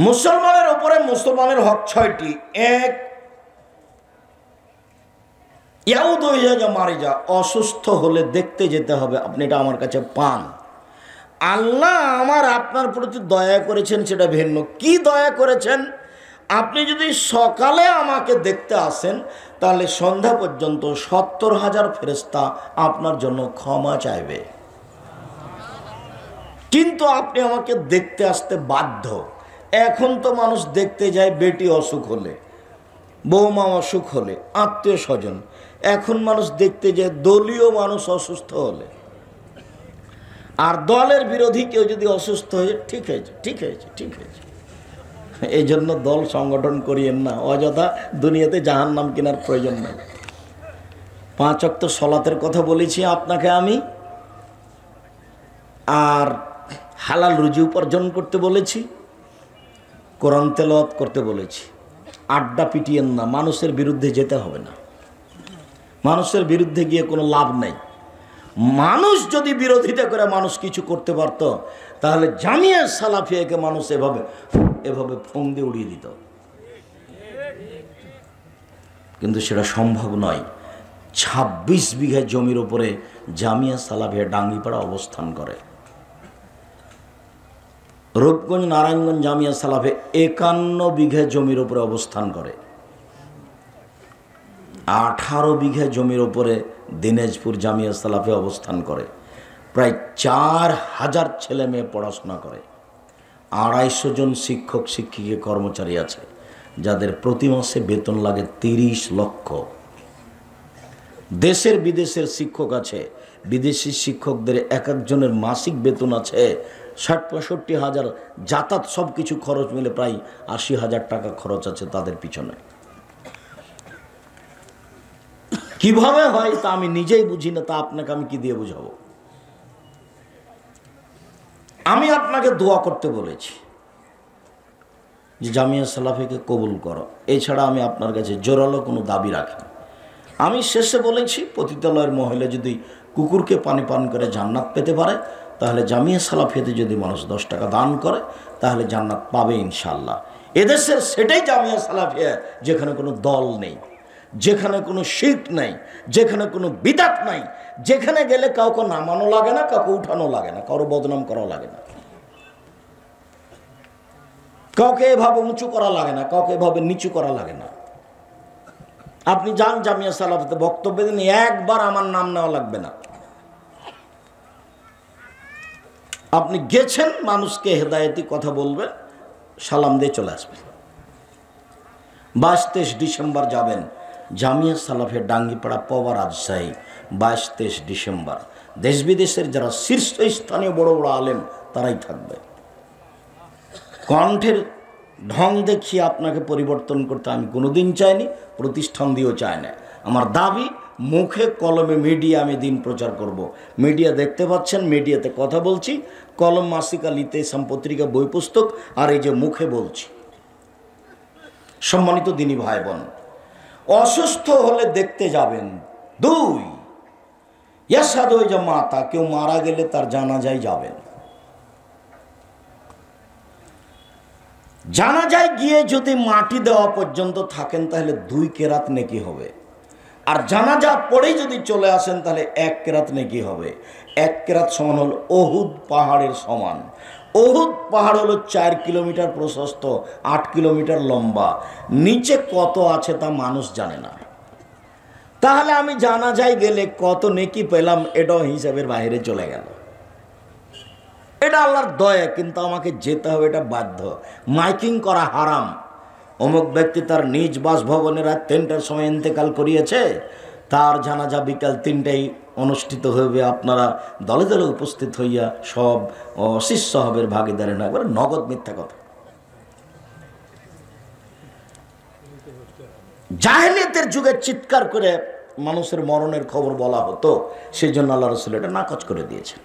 S1: মুসলমানের উপরে মুসলমানের হক 6টি। এক, মারে যা, অসুস্থ হলে দেখতে যেতে হবে। আপনি এটা আমার কাছে পান। আল্লাহ আমার আপনার প্রতি দয়া করেছেন, সেটা ভিন্ন। কি দয়া করেছেন? আপনি যদি সকালে আমাকে দেখতে আসেন তাহলে সন্ধ্যা পর্যন্ত 70,000 ফেরেশতা আপনার জন্য ক্ষমা চাইবে। কিন্তু আপনি আমাকে দেখতে আসতে বাধ্য। এখন তো মানুষ দেখতে যায় বেটি অসুখ হলে, বৌমা অসুখ হলে, আত্মীয় স্বজন। এখন মানুষ দেখতে যায় দলীয় মানুষ অসুস্থ হলে। আর দলের বিরোধী কেউ যদি অসুস্থ হয়ে, ঠিক হয়েছে, ঠিক হয়েছে, ঠিক হয়েছে। এই জন্য দল সংগঠন করিয়েন না, অযথা দুনিয়াতে জাহান্নাম কেনার প্রয়োজন নেই। 5 ওয়াক্ত সলাতের কথা বলেছি আপনাকে আমি, আর হালাল রুজি উপার্জন করতে বলেছি, কোরআন তেলাওয়াত করতে বলেছি। আড্ডা পিটিয়েন না, মানুষের বিরুদ্ধে যেতে হবে না। মানুষের বিরুদ্ধে গিয়ে কোনো লাভ নেই। মানুষ যদি বিরোধিতা করে মানুষ কিছু করতে পারত, তাহলে জামিয়া সালাফিয়াকে মানুষ এভাবে এভাবে ফোং দিয়ে উড়িয়ে দিত। কিন্তু সেটা সম্ভব নয়। 26 বিঘা জমির উপরে জামিয়া সালাফিয়া ডাঙ্গিপাড়া অবস্থান করে। রূপগঞ্জ নারায়ণগঞ্জ জামিয়া সালাফে 51 বিঘা জমির উপরে অবস্থান করে। 18 বিঘা জমির উপরে দিনাজপুর জামিয়া সালাফে অবস্থান করে। প্রায় 4000 ছেলে মেয়ে পড়াশোনা করে। 250 জন শিক্ষক শিক্ষিকা কর্মচারী আছে, যাদের প্রতি মাসে বেতন লাগে 30 লক্ষ। দেশের বিদেশের শিক্ষক আছে, বিদেশি শিক্ষকদের এক একজনের মাসিক বেতন আছে 60-65 হাজার। যাতায়াত সব কিছু খরচ মিলে প্রায় 80,000 টাকা খরচ আছে তাদের পিছনে। কিভাবে হয় তা আমি নিজেই বুঝি না, তা আপনাকে আমি কি দিয়ে বুঝাবো? আমি আপনাকে দোয়া করতে বলেছি যে জামিয়া সালাফিকে কবুল করো। এছাড়া আমি আপনার কাছে জোরালো কোনো দাবি রাখি না। আমি শেষে বলেছি, পতিতালয়ের মহিলা যদি কুকুরকে পানি পান করে জান্নাত পেতে পারে, তাহলে জামিয়া সালাফিয়াতে যদি মানুষ 10 টাকা দান করে তাহলে জান্নাত পাবে ইনশাল্লাহ। এদেশের সেটাই জামিয়া সালাফিয়া, যেখানে কোনো দল নেই, যেখানে কোনো শিরক নাই, যেখানে কোনো বিদআত নাই, যেখানে গেলে কাউকে নামানো লাগে না, কাউকে উঠানো লাগে না, কারো বদনাম করা লাগে না, কাউকে এভাবে উঁচু করা লাগে না, কাউকে এভাবে নিচু করা লাগে না। আপনি যান জামিয়া সালাফিতে বক্তব্য দিন, একবার আমার নাম নেওয়া লাগবে না। আপনি গেছেন, মানুষকে হেদায়েতি কথা বলবেন, সালাম দিয়ে চলে আসবেন। 22-23 ডিসেম্বর যাবেন জামিয়া সালাফের ডাঙ্গিপাড়া পবা রাজশাহী। 22-23 ডিসেম্বর দেশ বিদেশের যারা শীর্ষস্থানীয় বড় বড় আলেম তারাই থাকবে। কণ্ঠের ঢং দেখিয়ে আপনাকে পরিবর্তন করতে আমি কোনোদিন চাইনি, প্রতিষ্ঠান দিয়েও চাই না। আমার দাবি, মুখে কলমে মিডিয়া আমি দিন প্রচার করব। মিডিয়া দেখতে পাচ্ছেন, মিডিয়াতে কথা বলছি, কলম মাসিকা লিতে পত্রিকা বই পুস্তক, আর এই যে মুখে বলছি। সম্মানিত দিনী ভাই বোন, অসুস্থ হলে দেখতে যাবেন। 2, ইয়াসাদু জামাতা, কেউ মারা গেলে তার জানাজায় যাবেন। জানাজায় গিয়ে যদি মাটি দেওয়া পর্যন্ত থাকেন তাহলে 2 কেরাত নেকি হবে। আর জানাজা পড়েই যদি চলে আসেন তাহলে 1 কেরাত নেকি হবে। 1 কেরাত সমান হল ওহুদ পাহাড়ের সমান। ওহুদ পাহাড় হলো 4 কিলোমিটার প্রশস্ত, 8 কিলোমিটার লম্বা। নিচে কত আছে তা মানুষ জানে না। তাহলে আমি জানাজায় গেলে কত নেকি পেলাম, এটাও হিসাবের বাইরে চলে গেল। এটা আল্লাহর দয়া, কিন্তু আমাকে যেতে হবে, এটা বাধ্য। মাইকিং করা হারাম। অমুক ব্যক্তি তার নিজ বাসভবনে রাত 3টার সময় ইন্তেকাল করিয়েছে, তার জানাজা বিকাল 3টায় অনুষ্ঠিত হবে, আপনারা দলে দলে উপস্থিত হইয়া সব শিষ্য হবের ভাগিদারে না, একবার নগদ মিথ্যা কথা। জাহেলিয়াতের যুগে চিৎকার করে মানুষের মরণের খবর বলা হতো, সেই জন্য আল্লাহ রাসূল এটা নাকচ করে দিয়েছেন।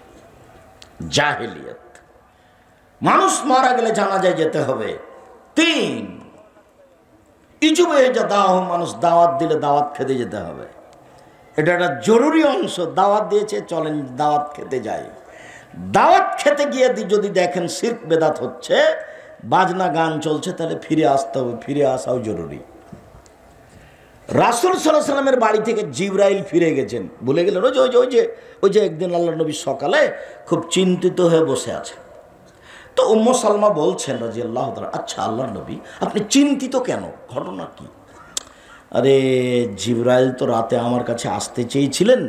S1: জাহেলিয়াত, মানুষ মারা গেলে জানাজায় যেতে হবে। 3, ইজুবে যা দাওয়াহ, মানুষ দাওয়াত দিলে দাওয়াত খেতে যেতে হবে। এটা একটা জরুরি অংশ। দাওয়াত দিয়েছে, চলেন দাওয়াত খেতে যাই। দাওয়াত খেতে গিয়ে যদি দেখেন শিরক বেদাত হচ্ছে, বাজনা গান চলছে, তাহলে ফিরে আসতে হবে। ফিরে আসাও জরুরি। রাসূল সাল্লাল্লাহু আলাইহি সাল্লামের বাড়ি থেকে জিবরাইল ফিরে গেছেন, ভুলে গেলেন। ওই যে একদিন আল্লাহর নবী সকালে খুব চিন্তিত হয়ে বসে আছে। তো উম্মু সালমা বলছেন রাদিয়াল্লাহু তাআলা, আচ্ছা আল্লাহর নবী আপনি চিন্তিত কেন, ঘটনা কি? আরে জিবরাইল তো রাতে আমার কাছে আসতে চেয়েছিলেন,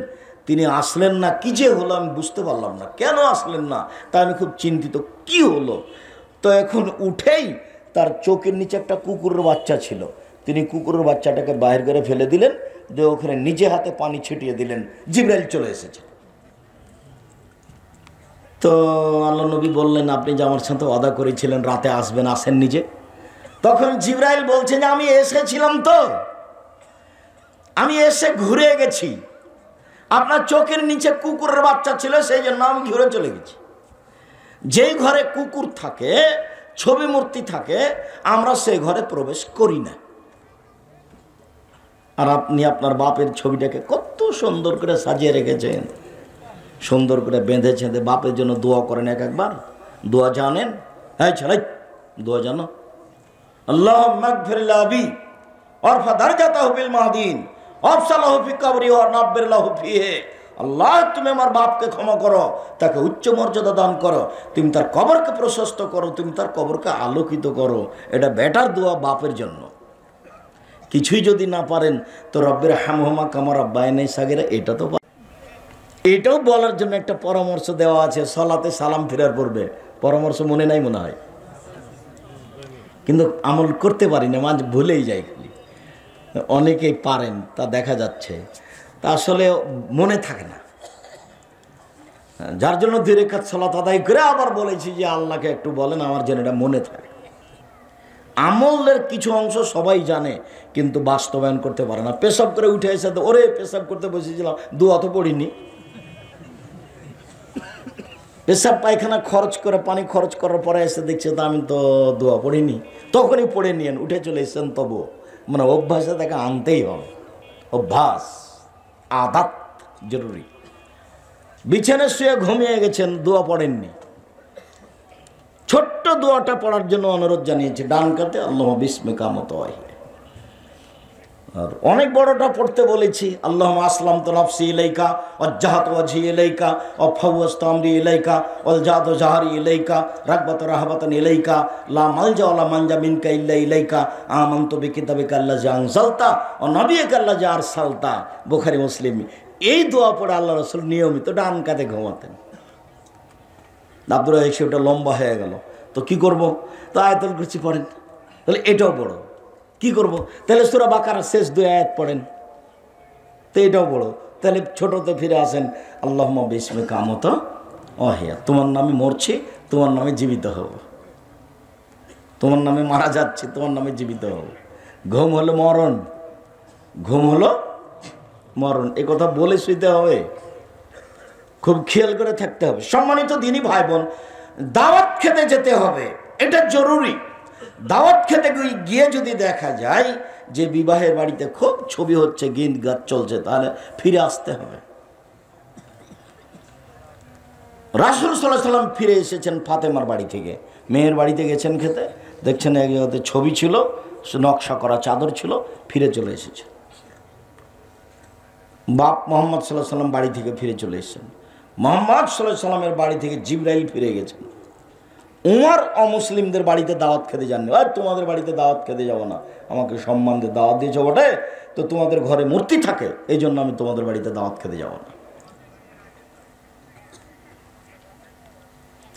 S1: তিনি আসলেন না, কি যে হলো আমি বুঝতে পারলাম না, কেন আসলেন না, তা আমি খুব চিন্তিত, কি হলো? তো এখন উঠেই তার চোখের নিচে একটা কুকুরের বাচ্চা ছিল, তিনি কুকুরের বাচ্চাটাকে বাইরে করে ফেলে দিলেন, দিয়ে ওখানে নিজে হাতে পানি ছিটিয়ে দিলেন, জিবরাইল চলে এসেছে। তো আল্লাহ নবী বললেন, আপনি যে আমার সাথে ওয়াদা করেছিলেন রাতে আসবেন, আসেন নিজে। তখন জিবরাইল বলছে যে আমি এসেছিলাম, তো আমি এসে ঘুরে গেছি, আপনার চোখের নিচে কুকুরের বাচ্চা ছিল, সেই জন্য আমি ঘুরে চলে গেছি। যেই ঘরে কুকুর থাকে, ছবি মূর্তি থাকে, আমরা সেই ঘরে প্রবেশ করি না। আর আপনি আপনার বাপের ছবিটাকে কত সুন্দর করে সাজিয়ে রেখেছেন, সুন্দর করে বেঁধেছেন, বাপের জন্য দোয়া করেন। একবার দোয়া জানেন? হ্যাঁ ছেলে, দোয়া জানো? আল্লাহুম্মা গফির লিআবি ওয়ারফা দারজাতাহু বিল মাহদিন ওয়াফসালাহু ফি কবরি ওয়া নাব্বির লাহু ফিহি। আল্লাহ তুমি আমার বাপকে ক্ষমা করো, তাকে উচ্চ মর্যাদা দান করো, তুমি তার কবরকে প্রশস্ত করো, তুমি তার কবরকে আলোকিত করো। এটা বেটার দোয়া বাপের জন্য। কিছুই যদি না পারেন তো রব্বির হামহুমা কামা রাব্বায়ানি সাগীরা, এটা তো এটাও বলার জন্য একটা পরামর্শ দেওয়া আছে সালাতে সালাম ফেরার পূর্বে। পরামর্শ মনে নাই মনে হয়, কিন্তু আমল করতে পারি না, মাঝে ভুলেই যাই। খালি অনেকেই পারেন, তা দেখা যাচ্ছে, তা আসলে মনে থাকে না, যার জন্য 2 রাকাত সালাত আদায় করে আবার বলেছি যে আল্লাহকে একটু বলেন আমার যেন এটা মনে থাকে। আমলের কিছু অংশ সবাই জানে, কিন্তু বাস্তবায়ন করতে পারে না। পেশাব করে উঠে এসে ওরে পেশাব করতে বসেছিলাম, দোয়া তো পড়িনি। পেশাব পায়খানা খরচ করে, পানি খরচ করার পরে এসে দেখছে তো আমি তো দোয়া পড়িনি, তখনই পড়ে নিয়েন, উঠে চলে এসেছেন। তবু মানে অভ্যাসে তাকে আনতেই হবে। অভ্যাস, আদাত জরুরি। বিছানায় শুয়ে ঘুমিয়ে গেছেন, দোয়া পড়েননি, ছোট্ট দোয়াটা পড়ার জন্য অনুরোধ জানিয়েছে, ডান কাতে আল্লাহুম্মা বিসমিকা মুতাওয়াহিদ। আর অনেক বড়টা পড়তে বলেছি, আল্লাহুম্মা আসলামতু নাফসি ইলাইকা ওয়াজ্জাহাতু ওয়াজহি ইলাইকা ওয়া ফাওয়াজতু আমরি ইলাইকা ওয়ালজাতু জাহরি ইলাইকা রাগবাতু রাহবাতান ইলাইকা লা মালজা ওয়া লা মানজা মিনকা ইল্লা ইলাইকা আমানতু বিকিতাবিকা আল্লাযী আনজালতা ওয়া নাবিয়্যিকা আল্লাযী আরসালতা। বুখারী মুসলিম। এই দোয়া পড়ে আল্লাহ রাসূল নিয়মিত ডান কাতে ঘুমাতেন। আব্দুর রাজ্জাক সেটা লম্বা হয়ে গেল, তো কি করব? তো আয়াতুল কুরসি পড়েন, তাহলে এটাও বড়। কি করব? তাহলে সূরা বাকারার শেষ 2 আয়াত পড়েন, তো এটাও বড়। তাহলে ছোটতে ফিরে আসেন, আল্লাহুম্মা বিসমিকা মুতাওয়াহিদ, তোমার নামে মরছি, তোমার নামে জীবিত হব, তোমার নামে মারা যাচ্ছে, তোমার নামে জীবিত হব। ঘুম হলো মরণ, ঘুম হলো মরণ, এ কথা বলে শুইতে হবে, খুব খেয়াল করে থাকতে হবে। সম্মানিত দিনী ভাই বোন, দাওয়াত খেতে যেতে হবে, এটা জরুরি। দাওয়াত খেতে গিয়ে যদি দেখা যায় যে বিবাহের বাড়িতে খুব ছবি হচ্ছে, গীত গান চলছে, তাহলে ফিরে আসতে হবে। রাসূল সাল্লাল্লাহু আলাইহি সাল্লাম ফিরে এসেছেন ফাতেমার বাড়ি থেকে, মেয়ের বাড়িতে গেছেন খেতে, দেখছেন এক জায়গাতে ছবি ছিল, নকশা করা চাদর ছিল, ফিরে চলে এসেছে। বাপ মুহাম্মদ সাল্লাল্লাহু আলাইহি সাল্লাম বাড়ি থেকে ফিরে চলে এসেছেন। মুহাম্মদ সাল্লাল্লাহু আলাইহি সাল্লামের বাড়ি থেকে জিবরাইল ফিরে গেছেন। উমর অমুসলিমদের বাড়িতে দাওয়াত খেতে যাননি। আর তোমাদের বাড়িতে দাওয়াত খেতে যাব না, আমাকে সম্মান দিয়ে দাওয়াত দিয়েছ বটে, তো তোমাদের ঘরে মূর্তি থাকে, এই জন্য আমি তোমাদের বাড়িতে দাওয়াত খেতে যাব না।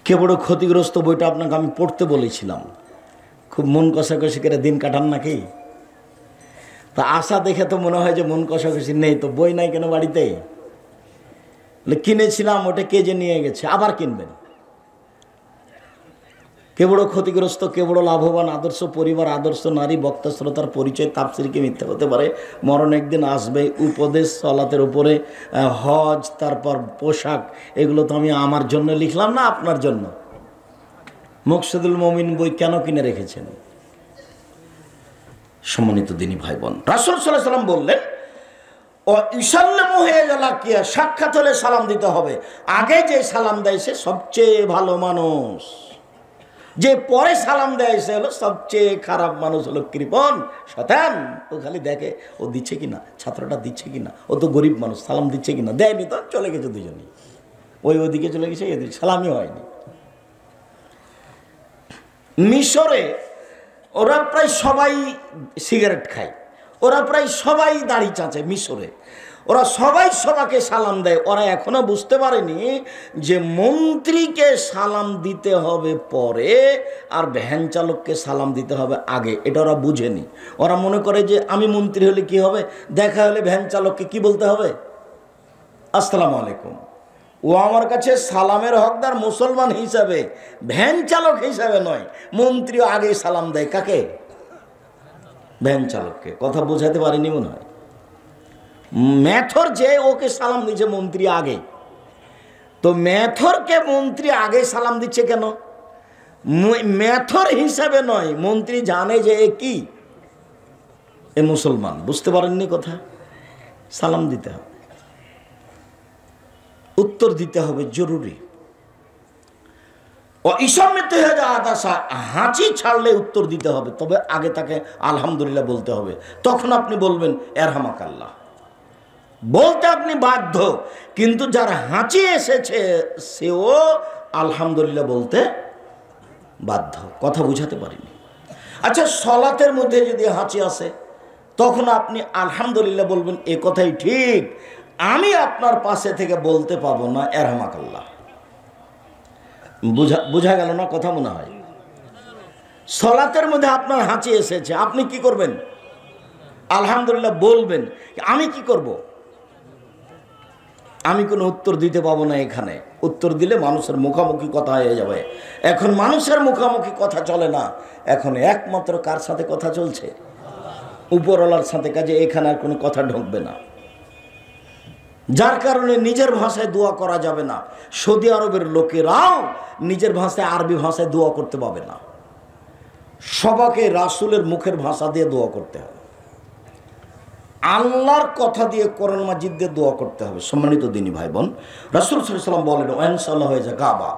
S1: কে বড় ক্ষতিগ্রস্ত, বইটা আপনাকে আমি পড়তে বলেছিলাম। খুব মন কষাকষি করে দিন কাটান নাকি? তা আশা দেখে তো মনে হয় যে মন কষাকষি নেই, তো বই নাই কেন বাড়িতে? কিনেছিলাম, ওটা কে যে নিয়ে গেছে, আবার কিনবেন। কে বড় ক্ষতিগ্রস্ত, কে বড় লাভবান, আদর্শ পরিবার, আদর্শ নারী, বক্তা শ্রোতার পরিচয়, তাফসীর কি মিথ্যা হতে পারে? মরণ একদিন আসবে। উপদেশ সলাতের উপরে, হজ, তারপর পোশাক, এগুলো তো আমি আমার জন্য লিখলাম না, আপনার জন্য। মুকসিদুল মুমিন বই কেন কিনে রেখেছেন? সম্মানিত দিনী ভাই বোন, রাসূল সাল্লাল্লাহু আলাইহি ওয়াসাল্লাম বললেন, ও ইসাল্লামু হিয়ালাকিয়া, সাক্ষাৎ হলে সালাম দিতে হবে। আগে যে সালাম দেয় সে সবচেয়ে ভালো মানুষ, যে পরে সালাম দেয় সে হলো সবচেয়ে খারাপ মানুষ, হলো কৃপণ শয়তান। ও খালি দেখে ও দিচ্ছে কিনা, ছাত্রটা দিচ্ছে কিনা, ও তো গরিব মানুষ, সালাম দিচ্ছে কিনা। দেয়নি তো চলে গেছে দুজনই, ওদিকে চলে গেছে, এদিকে সালামই হয়নি। মিশরে ওরা প্রায় সবাই সিগারেট খায়, ওরা প্রায় সবাই দাড়ি চাঁচে। মিশরে ওরা সবাই সবাইকে সালাম দেয়। ওরা এখনো বুঝতে পারেনি যে মন্ত্রীকে সালাম দিতে হবে পরে, আর ভ্যান চালককে সালাম দিতে হবে আগে। এটা ওরা বুঝেনি। ওরা মনে করে যে আমি মন্ত্রী হলে কি হবে, দেখা হলে ভ্যান চালককে কি বলতে হবে? আসসালামু আলাইকুম। ও আমার কাছে সালামের হকদার মুসলমান হিসাবে, ভ্যান চালক হিসাবে নয়। মন্ত্রীও আগে সালাম দেয় কাকে? ভ্যান চালককে। কথা বোঝাতে পারিনি মনে হয়। মেথর যে ওকে সালাম দিচ্ছে মন্ত্রী আগে, তো মেথরকে মন্ত্রী আগে সালাম দিচ্ছে কেন? মেথর হিসাবে নয়, মন্ত্রী জানে যে এ কি, এ মুসলমান। বুঝতে পারেননি কথা? সালাম দিতে হবে, উত্তর দিতে হবে, জরুরি। ও ইসমিত হয়ে যা আদাসা, হাঁচি ছাড়লে উত্তর দিতে হবে, তবে আগে তাকে আলহামদুলিল্লাহ বলতে হবে। তখন আপনি বলবেন এরহামাকাল্লাহ, বলতে আপনি বাধ্য। কিন্তু যার হাঁচি এসেছে সেও আলহামদুলিল্লাহ বলতে বাধ্য। কথা বুঝাতে পারিনি। আচ্ছা, সলাতের মধ্যে যদি হাঁচি আসে তখন আপনি আলহামদুলিল্লাহ বলবেন, এ কথাই ঠিক, আমি আপনার পাশে থেকে বলতে পাবো না এরহামাকাল্লাহ। বুঝা গেল না কথা? মনে হয় সলাতের মধ্যে আপনার হাঁচি এসেছে, আপনি কি করবেন? আলহামদুলিল্লাহ বলবেন। আমি কি করব? আমি কোনো উত্তর দিতে পাবো না এখানে। উত্তর দিলে মানুষের মুখামুখি কথা হয়ে যাবে। এখন মানুষের মুখামুখি কথা চলে না, এখন একমাত্র কার সাথে কথা চলছে? উপরওয়ালার সাথে। কাজে এখানে আর কোনো কথা ঢুকবে না, যার কারণে নিজের ভাষায় দোয়া করা যাবে না। সৌদি আরবের লোকেরাও নিজের ভাষায়, আরবি ভাষায় দোয়া করতে পাবে না। সবাইকে রাসূলের মুখের ভাষা দিয়ে দোয়া করতে হবে, আল্লাহর কথা দিয়ে, কোরআন মাজিদ দিয়ে দোয়া করতে হবে। সম্মানিত দিনী ভাই বোন, রাসূল সাল্লাল্লাহু আলাইহি ওয়াসাল্লাম বলেন, ইনশাআল্লাহ হয়ে যায় গাবা।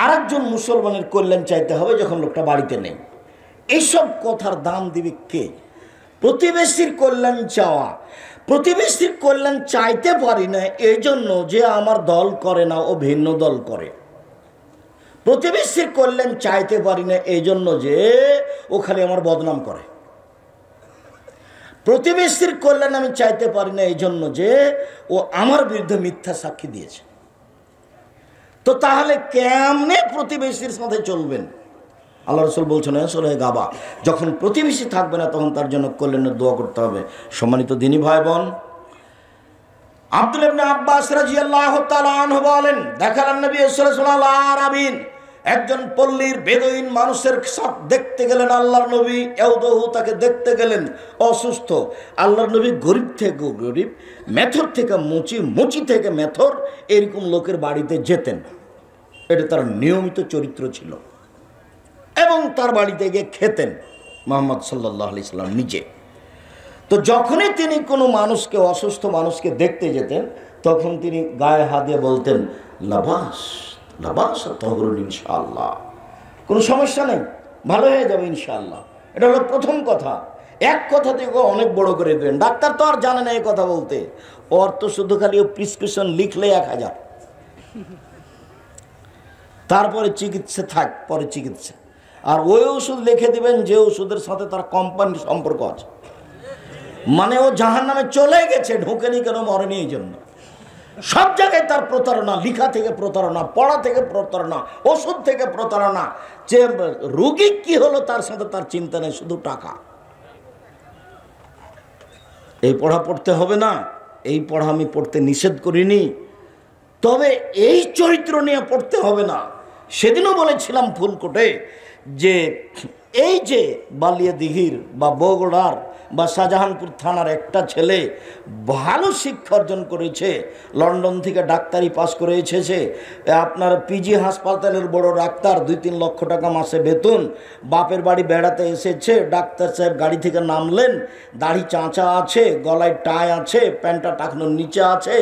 S1: আরেকজন মুসলমানের কল্যাণ চাইতে হবে যখন লোকটা বাড়িতে নেই। এইসব কথার দাম দিবে কে? প্রতিবেশীর কল্যাণ চাওয়া। প্রতিবেশীর কল্যাণ চাইতে পারি না এই জন্য যে আমার দল করে না, ও ভিন্ন দল করে। প্রতিবেশীর কল্যাণ চাইতে পারি না এই জন্য যে ও খালি আমার বদনাম করে। প্রতিবেশীর কল্যাণ আমি চাইতে পারি না এই জন্য যে ও আমার বিরুদ্ধে মিথ্যা সাক্ষী দিয়েছে। তো তাহলে কেমনে প্রতিবেশীর সাথে চলবেন? আল্লাহ রাসূল বলছেন, আসলে গাবা, যখন প্রতিবেশী থাকবে না তখন তার জন্য কল্যাণের দোয়া করতে হবে। সম্মানিত দিনী ভাই বোন, আব্দুল্লাহ ইবনে আব্বাস রাদিয়াল্লাহু তাআলা আনহু বলেন, দেখালেন নবী সাল্লাল্লাহু আলাইহি ওয়াসাল্লাম একজন পল্লীর বেদুইন মানুষের সাথে দেখতে গেলেন। আল্লাহর নবী এওদহু, তাকে দেখতে গেলেন অসুস্থ। আল্লাহর নবী গরিব থেকে গরিব, মেথর থেকে মুচি, মুচি থেকে মেথর, এরকম লোকের বাড়িতে যেতেন। এটা তার নিয়মিত চরিত্র ছিল। এবং তার বাড়িতে গিয়ে খেতেন মুহাম্মদ সাল্লাল্লাহু আলাইহি সাল্লাম নিজে। তো যখনই তিনি কোনো মানুষকে, অসুস্থ মানুষকে দেখতে যেতেন, তখন তিনি গায়ে হাত দিয়ে বলতেন, লাবাস লাবাস তহরুন ইনশাআল্লাহ, কোনো সমস্যা নেই, ভালো হয়ে যাবে ইনশাআল্লাহ। এটা হলো প্রথম কথা। এক কথা থেকে অনেক বড় করে দেবেন। ডাক্তার তো আর জানে না এই কথা বলতে, ওর তো শুধু খালি ও প্রেসক্রিপশন লিখলে 1000, তারপরে চিকিৎসা থাক, পরে চিকিৎসা। আর ওই ওষুধ লিখে দিবেন যে ওষুধের সাথে তার কোম্পানির সম্পর্ক আছে। মানে ও জাহান্নামে চলে গেছে, ঢোকেনি কেন? মরেনি এই জন্য। সব জায়গায় তার প্রতারণা, লিখা থেকে প্রতারণা, পড়া থেকে প্রতারণা, ওষুধ থেকে প্রতারণা। যে রোগী কি হলো তার সাথে তার চিন্তা নেই, শুধু টাকা। এই পড়া পড়তে হবে না, এই পড়া আমি পড়তে নিষেধ করিনি, তবে এই চরিত্র নিয়ে পড়তে হবে না। সেদিনও বলেছিলাম ফুলকোটে যে এই যে বালিয়াদিঘির বা বগুড়ার বা শাহজাহানপুর থানার একটা ছেলে ভালো শিক্ষা অর্জন করেছে, লন্ডন থেকে ডাক্তারি পাস করে এসেছে, আপনার পিজি হাসপাতালের বড় ডাক্তার, 2-3 লক্ষ টাকা মাসে বেতন, বাপের বাড়ি বেড়াতে এসেছে, ডাক্তার সাহেব গাড়ি থেকে নামলেন, দাড়ি চাঁচা আছে, গলায় টাই আছে, প্যান্টটা টাকনোর নিচে আছে,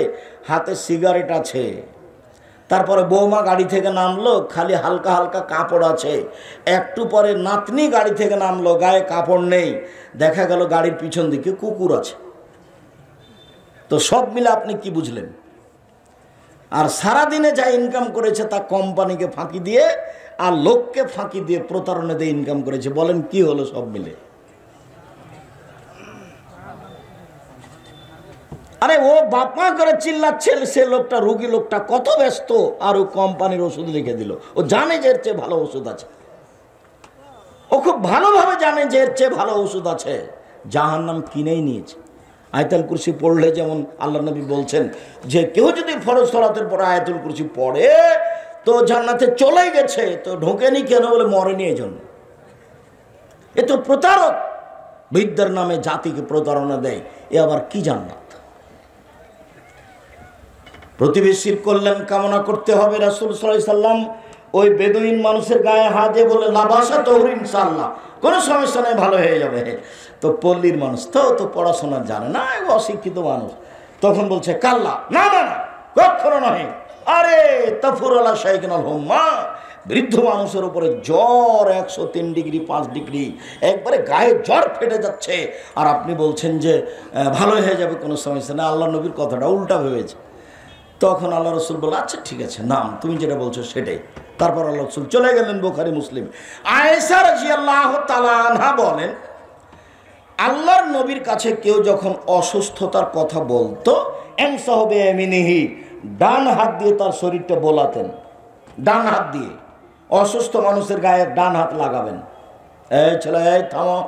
S1: হাতে সিগারেট আছে। তারপরে বৌমা গাড়ি থেকে নামলো, খালি হালকা হালকা কাপড় আছে। একটু পরে নাতনি গাড়ি থেকে নামলো, গায়ে কাপড় নেই, দেখা গেল গাড়ির পিছন দিকে কুকুর আছে। তো সব মিলে আপনি কি বুঝলেন? আর সারাদিনে যা ইনকাম করেছে তা কোম্পানিকে ফাঁকি দিয়ে আর লোককে ফাঁকি দিয়ে প্রতারণা দিয়ে ইনকাম করেছে। বলেন কি হলো সব মিলে? আরে ও বাপমা করে চিল্লাচ্ছে, সে লোকটা, রোগী লোকটা কত ব্যস্ত, আর ও কোম্পানির ওষুধ লিখে দিল। ও জানে যে এর চেয়ে ভালো ওষুধ আছে, ও খুব ভালোভাবে জানে যে এর চেয়ে ভালো ওষুধ আছে, জাহান্নাম কিনেই নিয়েছে। আয়াতুল কুরসি পড়লে যেমন আল্লাহ নবী বলছেন যে কেউ যদি ফরজ সালাতের পরে আয়াতুল কুরসি পড়ে তো জান্নাতে চলে গেছে, তো ঢোকেনি কেন? বলে মরেনি এই জন্য। এ তো প্রতারক, বিদ্যার নামে জাতিকে প্রতারণা দেয়, এ আবার কি জান্নাত? প্রতিবেশীর কল্যাণ কামনা করতে হবে। রাসূল সাল্লাল্লাহু আলাইহি সাল্লাম ওই বেদুইন মানুষের গায়ে হাত দিয়ে বলে লাবাসা তৌর ইনশাআল্লাহ, কোনো সমস্যা নেই, ভালো হয়ে যাবে। তো পল্লীর মানুষ তো পড়াশোনা জানে না, অশিক্ষিত মানুষ, তখন বলছে কাল্লা, না না না, কখনো নয়। আরে তাফুর আলা শাইখিনাল হুম্মা, বৃদ্ধ মানুষের উপরে জ্বর 103 ডিগ্রি 5 ডিগ্রি, একবারে গায়ে জ্বর ফেটে যাচ্ছে, আর আপনি বলছেন যে ভালো হয়ে যাবে, কোনো সমস্যা না। আল্লাহ নবীর কথাটা উল্টা ভেবেছে। তখন আল্লাহ রসুল বলল আচ্ছা ঠিক আছে, নাম তুমি যেটা বলছো সেটাই। তারপর আল্লাহ রসুল চলে গেলেন বুখারী মুসলিম। আয়েশা রাদিয়াল্লাহু তাআলা আনহা বলেন, আল্লাহর নবীর কাছে কেউ যখন অসুস্থতার কথা বলতো, এমসাহু বিয়ামিনিহি, ডান হাত দিয়ে তার শরীরটা বোলাতেন। ডান হাত দিয়ে অসুস্থ মানুষের গায়ে ডান হাত লাগাবেন। এই ছেলে, এই থামো,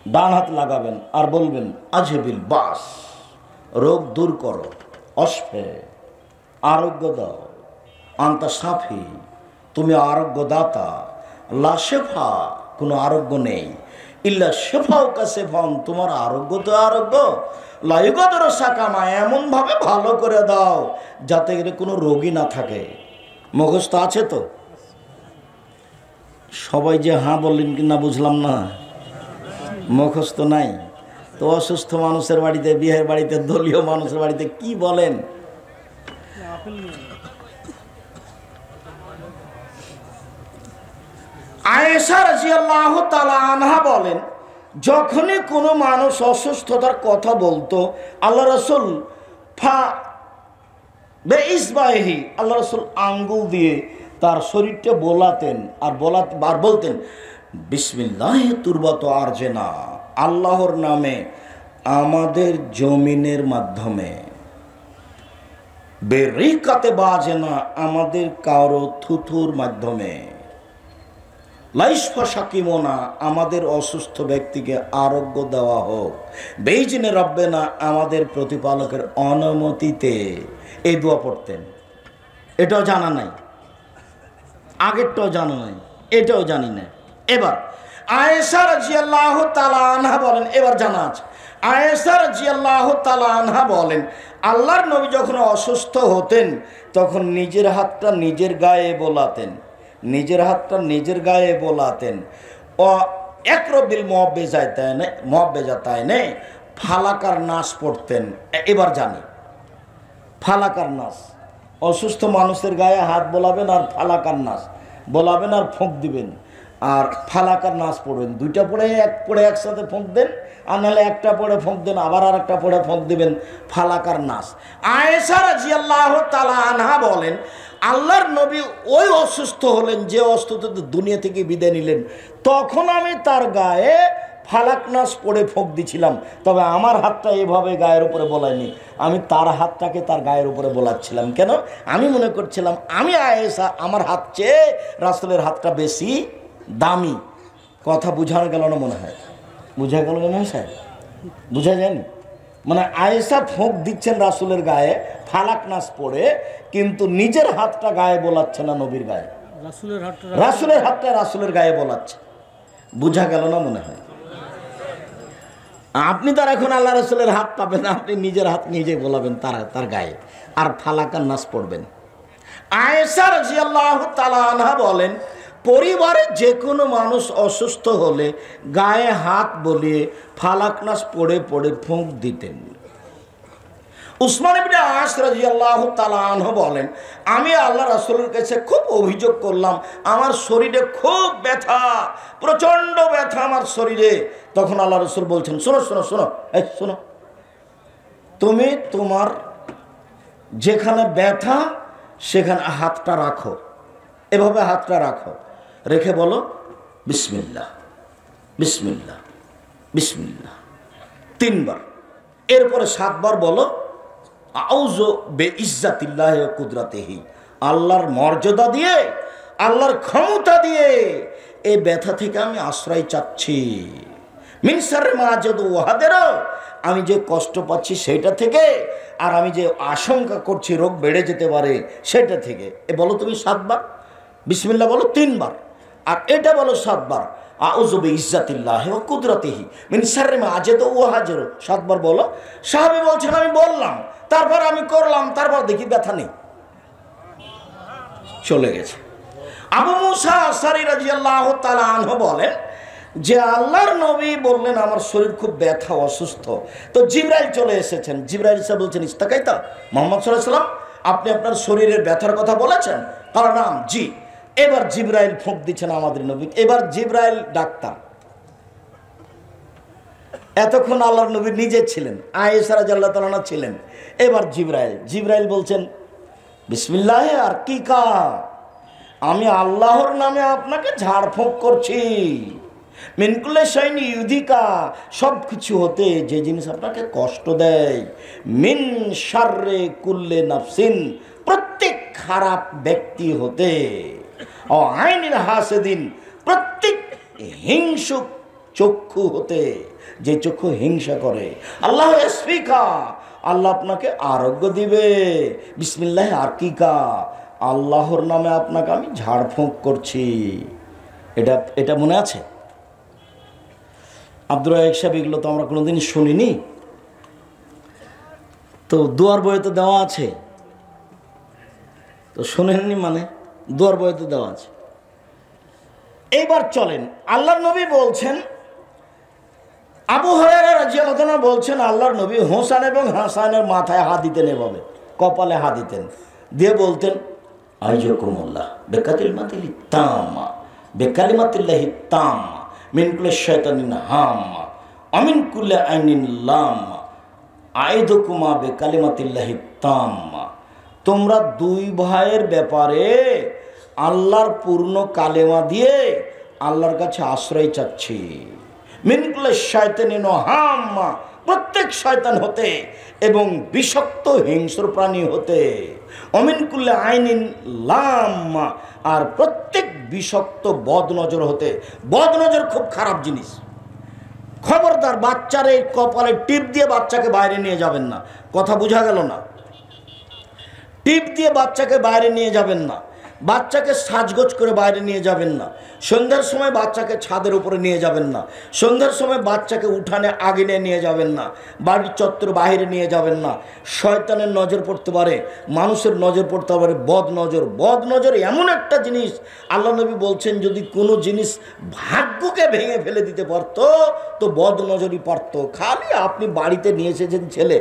S1: ডান হাত লাগাবেন আর বলবেন আজহিবিল বাস, রোগ দূর করো, অস্ফে, আরোগ্য দাও, আন্তা সাফি, তুমি আরোগ্য দাতা, লা শেফা, কোনো আরোগ্য নেই, ইল্লা শেফাও কা শেফান, তোমার আরোগ্য তো আরোগ্য, লাইগদর সাকামা, এমনভাবে ভালো করে দাও যাতে করে কোনো রোগী না থাকে। মুখস্থ আছে তো? সবাই যে হ্যাঁ বললেন কি না বুঝলাম না, মুখস্থ নাই তো অসুস্থ মানুষের বাড়িতে, বিয়ের বাড়িতে, দলীয় মানুষের বাড়িতে কি বলেন? আয়েশা রাদিয়াল্লাহু তাআলা আনহা বলেন, যখনই কোনো মানুষ অসুস্থতার কথা বলতো, আল্লাহ রাসূল বেইসবাহি, আল্লাহ রাসূল আঙ্গুল দিয়ে তার শরীরটা বোলাতেন আর বলতেন বিসমিল্লাহি তুরবাতু আরজেনা, আল্লাহর নামে আমাদের জমিনের মাধ্যমে, বেরিকাতে বাজেনা, আমাদের কারো থুথুর মাধ্যমে, লাইশফা শাকিমোনা, আমাদের অসুস্থ ব্যক্তিকে আরোগ্য দেওয়া হোক, বেইজিনে রব্বেনা, আমাদের প্রতিপালকের অনুমতিতে। এই দোয়া পড়তেন। এটাও জানা নাই, আগেরটাও জানা নাই, এটাও জানি না। এবার আয়েশা রাদিয়াল্লাহু তাআলা আনহা বলেন, এবার জানা আছে। আয়েশা রাদিয়াল্লাহু তাআলা আনহা বলেন, আল্লাহর নবী যখন অসুস্থ হতেন তখন নিজের হাতটা নিজের গায়ে বোলাতেন, নিজের হাতটা নিজের গায়ে বোলাতেন। ও একরবিল মুআব্বেজাতাইনে, ফালাকার নাস পড়তেন। এবার জানি ফালাকার নাস, অসুস্থ মানুষের গায়ে হাত বোলাবেন আর ফালাকার নাস বোলাবেন আর ফোঁক দিবেন, আর ফালাকার নাস পড়বেন। দুইটা পড়ে একসাথে ফোঁক দেন, আর নাহলে একটা পড়ে ফোঁক দেন, আবার আর একটা পড়ে ফোঁক দিবেন, ফালাকার নাস। আয়েশা রাদিয়াল্লাহু তাআলা আনহা বলেন, আল্লাহর নবী ওই অসুস্থ হলেন যে অসুস্থতা দুনিয়া থেকে বিদায় নিলেন, তখন আমি তার গায়ে ফালাক নাস পড়ে ফোঁক দিছিলাম, তবে আমার হাতটা এভাবে গায়ের উপরে বোলাইনি, আমি তার হাতটাকে তার গায়ের উপরে বোলাচ্ছিলাম। কেন? আমি মনে করছিলাম আমি আয়েশা, আমার হাত চেয়ে রাসূলের হাতটা বেশি দামি। কথা বুঝানো গেল না মনে হয়? বুঝা গেল মনে হয় স্যার? বুঝা যায়নি? মানে আয়েশা ফোঁক দিচ্ছেন রাসূলের গায়ে ফালাক নাস পড়ে, কিন্তু নিজের হাতটা গায়ে বোলাচ্ছে না নবীর গায়ে। রাসূলের হাতটা রাসূলের গায়ে বোলাচ্ছে। বুঝা গেল না মনে হয়? আপনি তো আর এখন আল্লাহ রাসূলের হাত পাবেন না, আপনি নিজের হাত নিজে বোলাবেন তার গায়ে, আর ফালাক আর নাস পড়বেন। আয়েশা রাদিয়াল্লাহু তাআলা আনহা বলেন, পরিবারে যে কোনো মানুষ অসুস্থ হলে গায়ে হাত বলিয়ে ফালাক নাস পড়ে পড়ে ফুঁক দিতেন। উসমান ইবনে আস রাদিয়াল্লাহু তাআলা আনহু বলেন, আমি আল্লাহ রাসূলের কাছে খুব অভিযোগ করলাম, আমার শরীরে খুব ব্যথা, প্রচন্ড ব্যথা আমার শরীরে। তখন আল্লাহ রাসূল বলছেন, শোনো শোনো শোনো, এই শোনো, তুমি তোমার যেখানে ব্যথা সেখানে হাতটা রাখো, এভাবে হাতটা রাখো, রেখে বলো বিসমিল্লাহ বিসমিল্লাহ বিসমিল্লাহ 3 বার। এরপরে 7 বার বলো আউযু বিইজ্জাতিল্লাহি ওয়া কুদরাতিহি, আল্লাহর মর্যাদা দিয়ে, আল্লাহর ক্ষমতা দিয়ে এই ব্যথা থেকে আমি আশ্রয় চাচ্ছি। মিন শাররি মা আজিদু ওয়াহাদের, আমি যে কষ্ট পাচ্ছি সেটা থেকে, আর আমি যে আশঙ্কা করছি রোগ বেড়ে যেতে পারে সেটা থেকে। এ বলো তুমি 7 বার, বিসমিল্লাহ বলো 3 বার, আর এটা বলো 7 বার আউযু বিইজ্জাতিল্লাহি ওয়া কুদরাতিহি মিন শাররি মা আজিদু ওয়াহাদের, 7 বার বলো। সাহাবী বলছেন, আমি বললাম, তারপর আমি করলাম, তারপর দেখি ব্যথা নেই, চলে গেছে। আবু মুসা আশআরী রাদিয়াল্লাহু তাআলা আনহু বলেন যে আল্লাহর নবী বললেন আমার শরীর খুব ব্যথা, অসুস্থ। তো জিবরাইল চলে এসেছেন। জিবরাইল এসে বলছেন, ইস্তাকাইতা মুহাম্মদ সাল্লাল্লাহু আলাইহি ওয়াসাল্লাম, আপনি আপনার শরীরের ব্যথার কথা বলেছেন? কারণ নাম জি। এবার জিবরাইল ফুঁক দিচ্ছেন আমাদের নবী। এবার জিবরাইল ডাক্তার, এতক্ষণ আল্লাহর নবী নিজে ছিলেন, আয়েশা রাদিয়াল্লাহু তাআলা আনহা ছিলেন। এবার জিবরাইল বলছেন, বিসমিল্লাহ আর কি কা, আমি আল্লাহর নামে আপনাকে ঝাড়ফুঁক করছি। মিন কুল্লি শাইইন ইউযিকা, সব কিছু হতে যে জিনিস আপনাকে কষ্ট দেয়। মিন শাররি কুল্লি নাফসিন, প্রত্যেক খারাপ ব্যক্তি হতে। ও আইনিল হাসিদিন, প্রত্যেক হিংসুক চক্ষু হতে, যে চক্ষু হিংসা করে। আল্লাহ ইয়াসফিকা, আল্লাহ আপনাকে আরোগ্য দিবে। বিসমিল্লাহ আরকিকা, আল্লাহর নামে আপনাকে আমি ঝাড়ফুঁক করছি। এটা মনে আছে? আব্দুর রাজ্জাক সাহেব, এগুলো তো আমরা কোনোদিন শুনিনি। তো দুয়ার বইয়ে তো দেওয়া আছে, তো শোনেননি মানে? দুয়ার বইয়ে তো দেওয়া আছে। এইবার চলেন, আল্লাহর নবী বলছেন, আবু হুরায়রা রাদিয়াল্লাহু আনহু বলছেন, আল্লাহর নবী হোসেন এবং হাসানের মাথায় হাত দিতেন, এভাবে কপালে হাত দিতেন, দিয়ে বলতেন, আইয়াকুমুল্লাহ বিকালিমাতিল তাম্মা বিকালিমাতিল্লাহি তাম্মা মিন কুল্লি শাইতানিন হাম্মা আমিন কুল্লি আইনিন লাম্মা আইদুকুমা বিকালিমাতিল্লাহি তাম্মা। তোমরা 2 ভাইয়ের ব্যাপারে আল্লাহর পূর্ণ কালেমা দিয়ে আল্লাহর কাছে আশ্রয় চাচ্ছি। মিন কুল্লি শাইতানিন হাম্মা, প্রত্যেক শয়তান হতে এবং বিষাক্ত হিংস্র প্রাণী হতে। অমিন কুল্লি আইনিন লাম্মা, আর প্রত্যেক বিষাক্ত বদনজর হতে। বদনজর খুব খারাপ জিনিস, খবরদার বাচ্চার এই কপালে টিপ দিয়ে বাচ্চাকে বাইরে নিয়ে যাবেন না। কথা বোঝা গেল না? টিপ দিয়ে বাচ্চাকে বাইরে নিয়ে যাবেন না, বাচ্চাকে সাজগোজ করে বাইরে নিয়ে যাবেন না, সন্ধ্যার সময় বাচ্চাকে ছাদের উপরে নিয়ে যাবেন না, সন্ধ্যার সময় বাচ্চাকে উঠানে আগুনে নিয়ে যাবেন না, বাড়ির চত্বর বাইরে নিয়ে যাবেন না। শয়তানের নজর পড়তে পারে, মানুষের নজর পড়তে পারে, বদনজর এমন একটা জিনিস, আল্লাহ নবী বলছেন যদি কোনো জিনিস ভাগ্যকে ভেঙে ফেলে দিতে পারতো তো বদনজরই পারতো। খালি আপনি বাড়িতে নিয়ে এসেছেন ছেলে,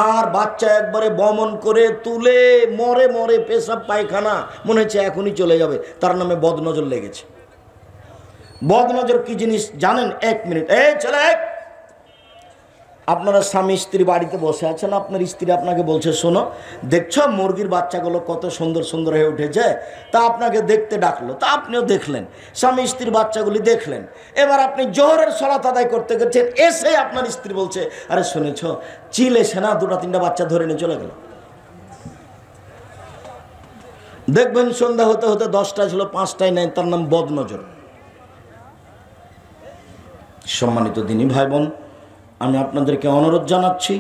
S1: আর বাচ্চা একবারে বমন করে তুলে মরে পেশাব পায়খানা, মনে হচ্ছে এখনই চলে যাবে, তার নামে বদনজর লেগেছে। বদনজর কি জিনিস জানেন? 1 মিনিট, এই ছেলে, আপনারা স্বামী স্ত্রী বাড়িতে বসে আছেন, আপনার স্ত্রী আপনাকে বলছে, শোনো, দেখছো মুরগির বাচ্চাগুলো কত সুন্দর সুন্দর হয়ে উঠেছে, তা আপনাকে দেখতে ডাকলো, তা আপনিও দেখলেন, স্বামী স্ত্রীর বাচ্চাগুলি দেখলেন। এবার আপনি জোহরের সালাত আদায় করতে গেছেন, এসে আপনার স্ত্রী বলছে, আরে শুনেছ চিল এসে না 2-3টা বাচ্চা ধরে নিয়ে চলে গেল। দেখবেন সন্ধ্যা হতে হতে 10টা ছিল, 5টাই নাই, তার নাম বদনজর। সম্মানিত দিনী ভাই বোন, আমি আপনাদেরকে অনুরোধ জানাচ্ছি,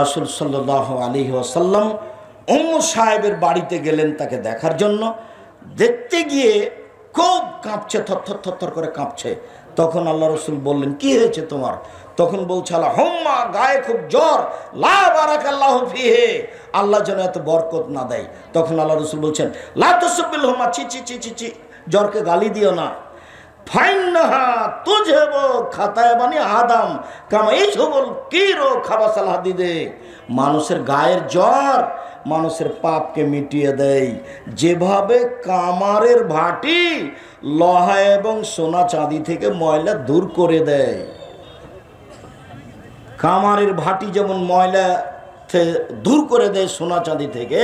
S1: রাসূল সাল্লাল্লাহু আলাইহি ওয়াসাল্লাম উম্মু সাহেবের বাড়িতে গেলেন তাকে দেখার জন্য। দেখতে গিয়ে খুব কাঁপছে, থরথর থরথর করে কাঁপছে। তখন আল্লাহ রসুল বললেন, কি হয়েছে তোমার? তখন বলছে, আল্লাহ হুম্মা, গায়ে খুব জ্বর, লা বারাকাল্লাহু ফিহি, আল্লাহ যেন এত বরকত না দেয়। তখন আল্লাহ রসুল বলছেন, লা তুসবিল হুম্মা, ছি ছি ছি ছি ছি, জ্বরকে গালি দিও না। ফাইন্নাহা তুযহিবু খাতায়া বানি আদম কামা ইয়াযহিবুল কিরু খাবাসাল হাদিদে। মানুষের গায়ের জ্বর মানুষের পাপকে মিটিয়ে দেয়, যেভাবে কামারের ভাটি লোহা এবং সোনা চাঁদি থেকে ময়লা দূর করে দেয়। কামারের ভাটি যেমন ময়লা দূর করে দেয় সোনা চাঁদি থেকে,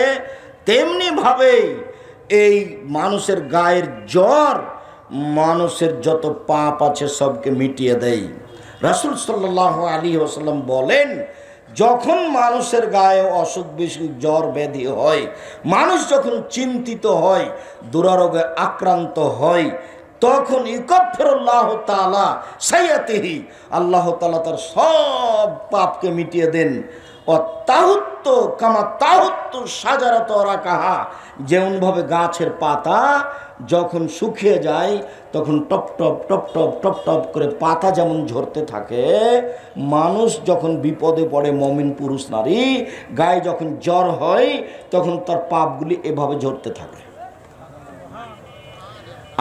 S1: তেমনি ভাবে এই মানুষের গায়ের জ্বর মানুষের যত পাপ আছে সবকে মিটিয়ে দেয়। রাসূল সাল্লাল্লাহু আলাইহি ওয়াসাল্লাম বলেন, যখন মানুষের গায়ে অসুখ বিসুখ জ্বর ব্যাধি হয়, মানুষ যখন চিন্তিত হয়, দুরারোগে আক্রান্ত হয়, তখন ইউকাফিরুল্লাহু তাআলা সাইয়্যাতিহি, আল্লাহ তাআলা তার সব পাপকে মিটিয়ে দেন। তাহুত্তু কামা তাহুত্তু শাজারাতু রাকাহা, যেমনভাবে গাছের পাতা যখন শুকিয়ে যায় তখন top top top top top top করে পাতা যেমন ঝরতে থাকে, মানুষ যখন বিপদে পড়ে, মুমিন পুরুষ নারী গায়ে যখন জ্বর হয় তখন তার পাপগুলি এভাবে ঝরতে থাকে।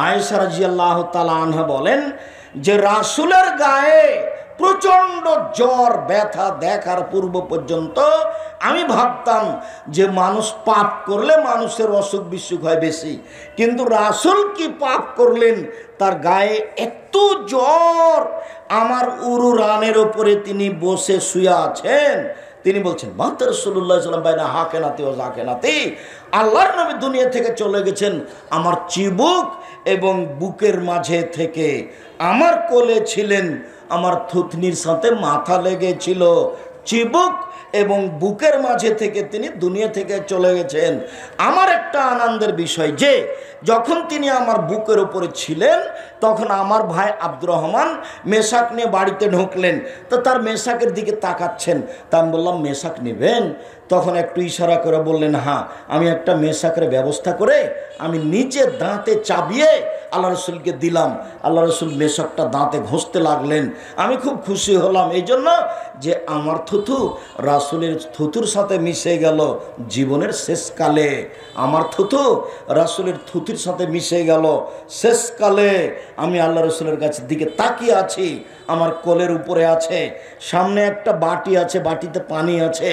S1: আয়েশা রাদিয়াল্লাহু তাআলা আনহা বলেন যে রাসূলের গায়ে প্রচন্ড জ্বর ব্যথা দেখার পূর্ব পর্যন্ত আমি ভাবতাম যে মানুষ পাপ করলে মানুষের অসুখ বিসুখ হয় বেশি, কিন্তু রাসূল কি পাপ করলেন, তার গায়ে এত জ্বর, আমার উরু রানের উপরে তিনি বসে শুয়ে আছেন, তিনি বলছেন মাতা রাসূলুল্লাহ সাল্লাল্লাহু আলাইহি ওয়াসাল্লাম বাইনা হাকেনাতি ও জাকেনাতি, আল্লাহর নবী দুনিয়া থেকে চলে গেছেন, আমার চিবুক এবং বুকের মাঝে থেকে আমার কোলে ছিলেন, আমার থুতনির সাথে মাথা লেগেছিল, চিবুক এবং বুকের মাঝে থেকে তিনি দুনিয়া থেকে চলে গেছেন। আমার একটা আনন্দের বিষয় যে যখন তিনি আমার বুকের উপরে ছিলেন তখন আমার ভাই আব্দুর রহমান মেশাক নিয়ে বাড়িতে ঢুকলেন, তো তার মেশাকের দিকে তাকাচ্ছেন, তা আমি বললাম মেশাক নেবেন? তখন একটু ইশারা করে বললেন, হ্যাঁ, আমি একটা মেশাকের ব্যবস্থা করে আমি নিচে দাঁতে চাবিয়ে আল্লাহ রসুলকে দিলাম। আল্লাহ রসুল মেশাকটা দাঁতে ঘষতে লাগলেন। আমি খুব খুশি হলাম এই জন্য যে আমার থুথু রাসূলের থুথুর সাথে মিশে গেল জীবনের শেষকালে, আমার থুথু রাসূলের থুথুর সাথে মিশে গেল শেষকালে। আমি আল্লাহ রসুলের কাছে দিকে তাকিয়ে আছি, আমার কোলের উপরে আছে, সামনে একটা বাটি আছে, বাটিতে পানি আছে,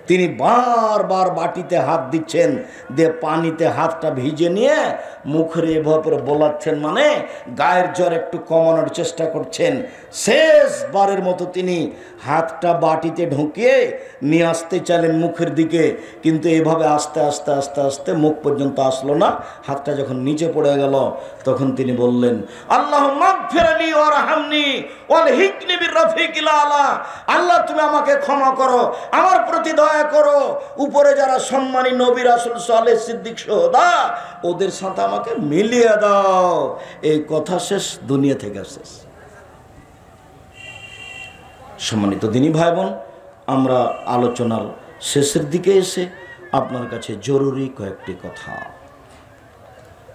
S1: তিনি বারবার বাটিতে হাত দিচ্ছেন, দিয়ে পানিতে হাতটা ভিজে নিয়ে মুখের এভাবে বোলাচ্ছেন, মানে গায়ের জ্বর একটু কমানোর চেষ্টা করছেন। শেষবারের মতো তিনি হাতটা বাটিতে ঢুকিয়ে নিয়ে আসতে চাইলেন মুখের দিকে, কিন্তু এভাবে আস্তে আস্তে আস্তে আস্তে মুখ পর্যন্ত আসলো না। হাতটা যখন নিচে পড়ে গেল তখন তিনি বললেন, আল্লাহুম্মা গফিরলি ওয়ারহামনি ওয়ালহিকনি বিরফিকিল আলা, আল্লাহ তুমি আমাকে ক্ষমা করো, আমার প্রতি দয়া করো, উপরে যারা সম্মানী নবী রাসূল সালেহ সিদ্দিক সোহদা ওদের সাথে আমাকে মিলিয়ে দাও। এই কথা শেষ, দুনিয়া থেকে শেষ। সম্মানিত দিনী ভাই বোন, আমরা আলোচনার শেষের দিকে এসে আপনার কাছে জরুরি কয়েকটি কথা,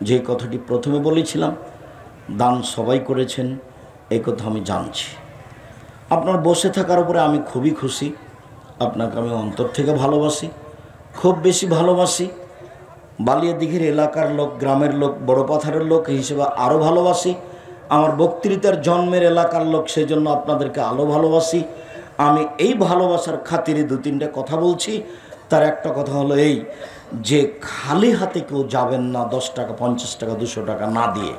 S1: যে কথাটি প্রথমে বলেছিলাম, দান সবাই করেছেন এই কথা আমি জানছি। আপনার বসে থাকার উপরে আমি খুবই খুশি, আপনাকে আমি অন্তর থেকে ভালোবাসি, খুব বেশি ভালোবাসি। বালিয়াদিঘির এলাকার লোক, গ্রামের লোক, বড় পাথারের লোক হিসেবে আরও ভালোবাসি। আমার বক্তৃতার জন্মের এলাকার লোক, সেই জন্য আপনাদেরকে আরও ভালোবাসি। আমি এই ভালোবাসার খাতিরে দু তিনটা কথা বলছি। তার একটা কথা হলো এই যে খালি হাতে কেউ যাবেন না 10 টাকা 50 টাকা 200 টাকা না দিয়ে।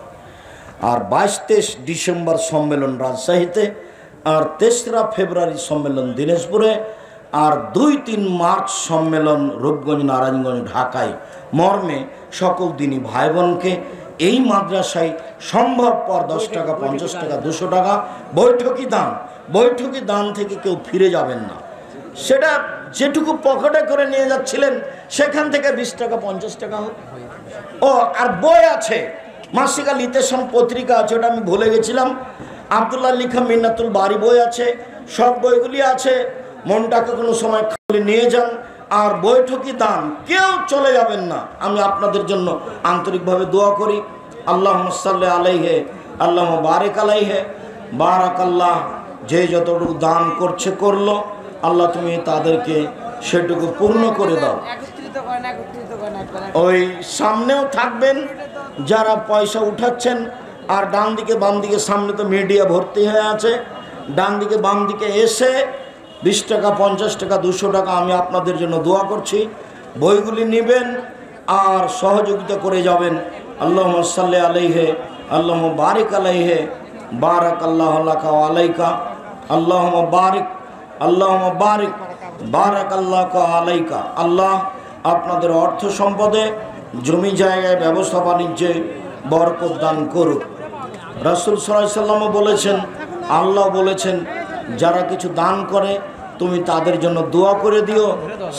S1: আর 22-23 ডিসেম্বর সম্মেলন রাজশাহীতে, আর 3রা ফেব্রুয়ারি সম্মেলন দিনাজপুরে, আর 2-3 মার্চ সম্মেলন রূপগঞ্জ, নারায়ণগঞ্জ, ঢাকায়। মর্মে সকল দিনী ভাই বোনকে এই মাদ্রাসায় সম্ভবপর 10 টাকা 50 টাকা 200 টাকা বৈঠকি দান, বৈঠকি দান থেকে কেউ ফিরে যাবেন না। সেটা যেটুকু পকেটে করে নিয়ে যাচ্ছিলেন সেখান থেকে 20 টাকা 50 টাকা হোক। ও আর বই আছে, মাসিকা লিতেশন পত্রিকা আছে, ওটা আমি ভুলে গেছিলাম। আব্দুল্লাহ লিখা মিন্নাতুল বাড়ি বই আছে, সব বইগুলি আছে। মনটাকে কোনো সময় খালি নিয়ে যান, আর বৈঠকি দান কেউ চলে যাবেন না। আমি আপনাদের জন্য আন্তরিকভাবে দোয়া করি। আল্লাহুম্মা সাল্লি আলাইহি আল্লাহুম্মা বারিক আলাইহি বারাকাল্লাহ। যে যতটুকু দান করছে করলো, আল্লাহ তুমি তাদেরকে সেটুকু পূর্ণ করে দাও। ওই সামনেও থাকবেন যারা পয়সা উঠাচ্ছেন, আর ডান দিকে বাম দিকে সামনে তো মিডিয়া ভর্তি হয়ে আছে, ডান দিকে বাম দিকে এসে 20 টাকা 50 টাকা 200 টাকা আমি আপনাদের জন্য দোয়া করছি, বইগুলি নেবেন আর সহযোগিতা করে যাবেন। আল্লাহুম্মা সাল্লি আলাইহি আল্লাহুম্মা বারিক আলাইহি বারাকাল্লাহু লাকা ওয়া আলাইকা আল্লাহুম্মা বারিক বারাকাল্লাহু আলাইকা। আল্লাহ আপনাদের অর্থ সম্পদে, জমি জায়গায়, ব্যবসা বাণিজ্যে বরকত দান করুক। রাসূল সাল্লাল্লাহু আলাইহি ওয়াসাল্লাম বলেছেন, আল্লাহ বলেছেন, যারা কিছু দান করে তুমি তাদের জন্য দোয়া করে দিও,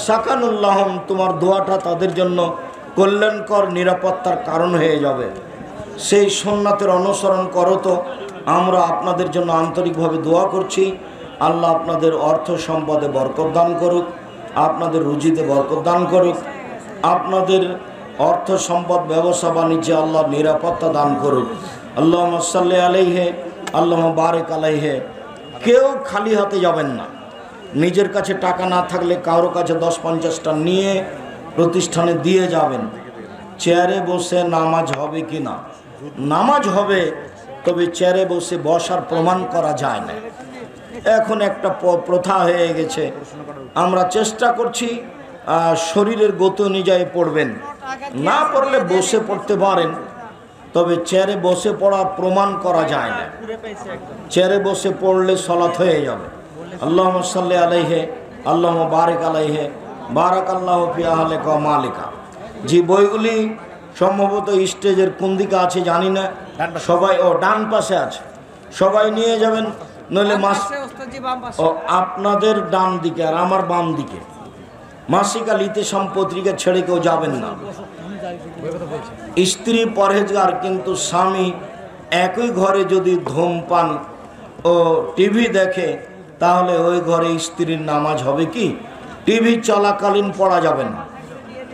S1: সাকানুল্লাহম, তোমার দোয়াটা তাদের জন্য কল্যাণকর, নিরাপত্তার কারণ হয়ে যাবে। সেই সুন্নাতের অনুসরণ করো। তো আমরা আপনাদের জন্য আন্তরিকভাবে দোয়া করছি। আল্লাহ আপনাদের অর্থ সম্পদে বরকত দান করুক, আপনাদের রুজিতে বরকত দান করুক, আপনাদের অর্থ সম্পদ, ব্যবসা বাণিজ্যে আল্লাহ নিরাপত্তা দান করুক। আল্লাহুম্মা সাল্লি আলাইহি আল্লাহুম্মা বারিক আলাইহি। কেউ খালি হাতে যাবেন না। নিজের কাছে টাকা না থাকলে কারো কাছে 10-50টা নিয়ে প্রতিষ্ঠানে দিয়ে যাবেন। চেয়ারে বসে নামাজ হবে কি না? নামাজ হবে, তবে চেয়ারে বসে বসার প্রমাণ করা যায় না। এখন একটা প্রথা হয়ে গেছে। আমরা চেষ্টা করছি শরীরের গতি অনুযায়ী পড়বেন, না পড়লে বসে পড়তে পারেন, তবে চেয়ারে বসে পড়া প্রমাণ করা যায় না। চেয়ারে বসে পড়লে সালাত হয়ে যাবে। আল্লাহুম্মা সাল্লি আলাইহি আল্লাহুম্মা বারিক আলাইহি বারাকাল্লাহু ফি আহলিকা ওয়া মালিকা। যে বইগুলি সম্ভবত স্টেজের কোন দিকে আছে জানি না, সবাই ডান পাশে আছে, সবাই নিয়ে যাবেন। নইলে আপনাদের ডান দিকে আর আমার বাম দিকে মাসিক আল ইতিসাম পত্রিকা ছেড়ে কেউ যাবেন না। স্ত্রী পরহেজগার, কিন্তু স্বামী একই ঘরে যদি ধূমপান ও টিভি দেখে, তাহলে ওই ঘরে স্ত্রীর নামাজ হবে কি? টিভি চলাকালীন পড়া যাবে না,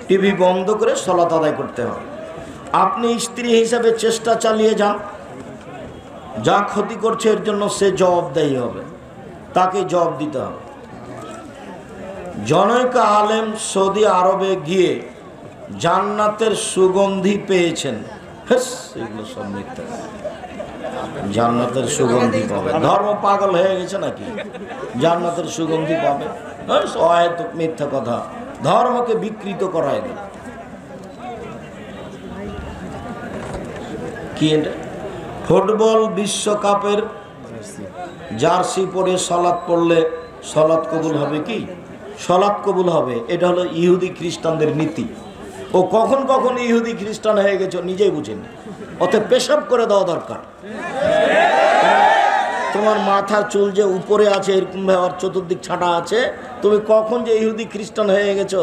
S1: টিভি বন্ধ করে সালাত আদায় করতে হবে। আপনি স্ত্রী হিসাবে চেষ্টা চালিয়ে যান, যা ক্ষতি করছে এর জন্য সে জবাবদায়ী হবে, তাকে জবাব দিতে হবে। জনৈক আলেম সৌদি আরবে গিয়ে জান্নাতের সুগন্ধি পেয়েছেন। এগুলো সব মিথ্যা। জান্নাতের সুগন্ধি পাবে, ধর্ম পাগল হয়ে গেছে নাকি? জান্নাতের সুগন্ধি পাবে, অহেতুক মিথ্যা কথা, ধর্মকে বিকৃত করায় না। কি এটা? ফুটবল বিশ্বকাপের জার্সি পরে সালাত পড়লে সালাত কবুল হবে কি? সালাত কবুল হবে। এটা হলো ইহুদি খ্রিস্টানদের নীতি। ও কখন কখন ইহুদি খ্রিস্টান হয়ে গেছে নিজেই বুঝেনি। ওতে পেশাব করে দেওয়া দরকার। তোমার মাথার চুল যে উপরে আছে এরকম ভাবে চতুর্দিক ছাটা আছে, তুমি কখন যে ইহুদি খ্রিস্টান হয়ে গেছো?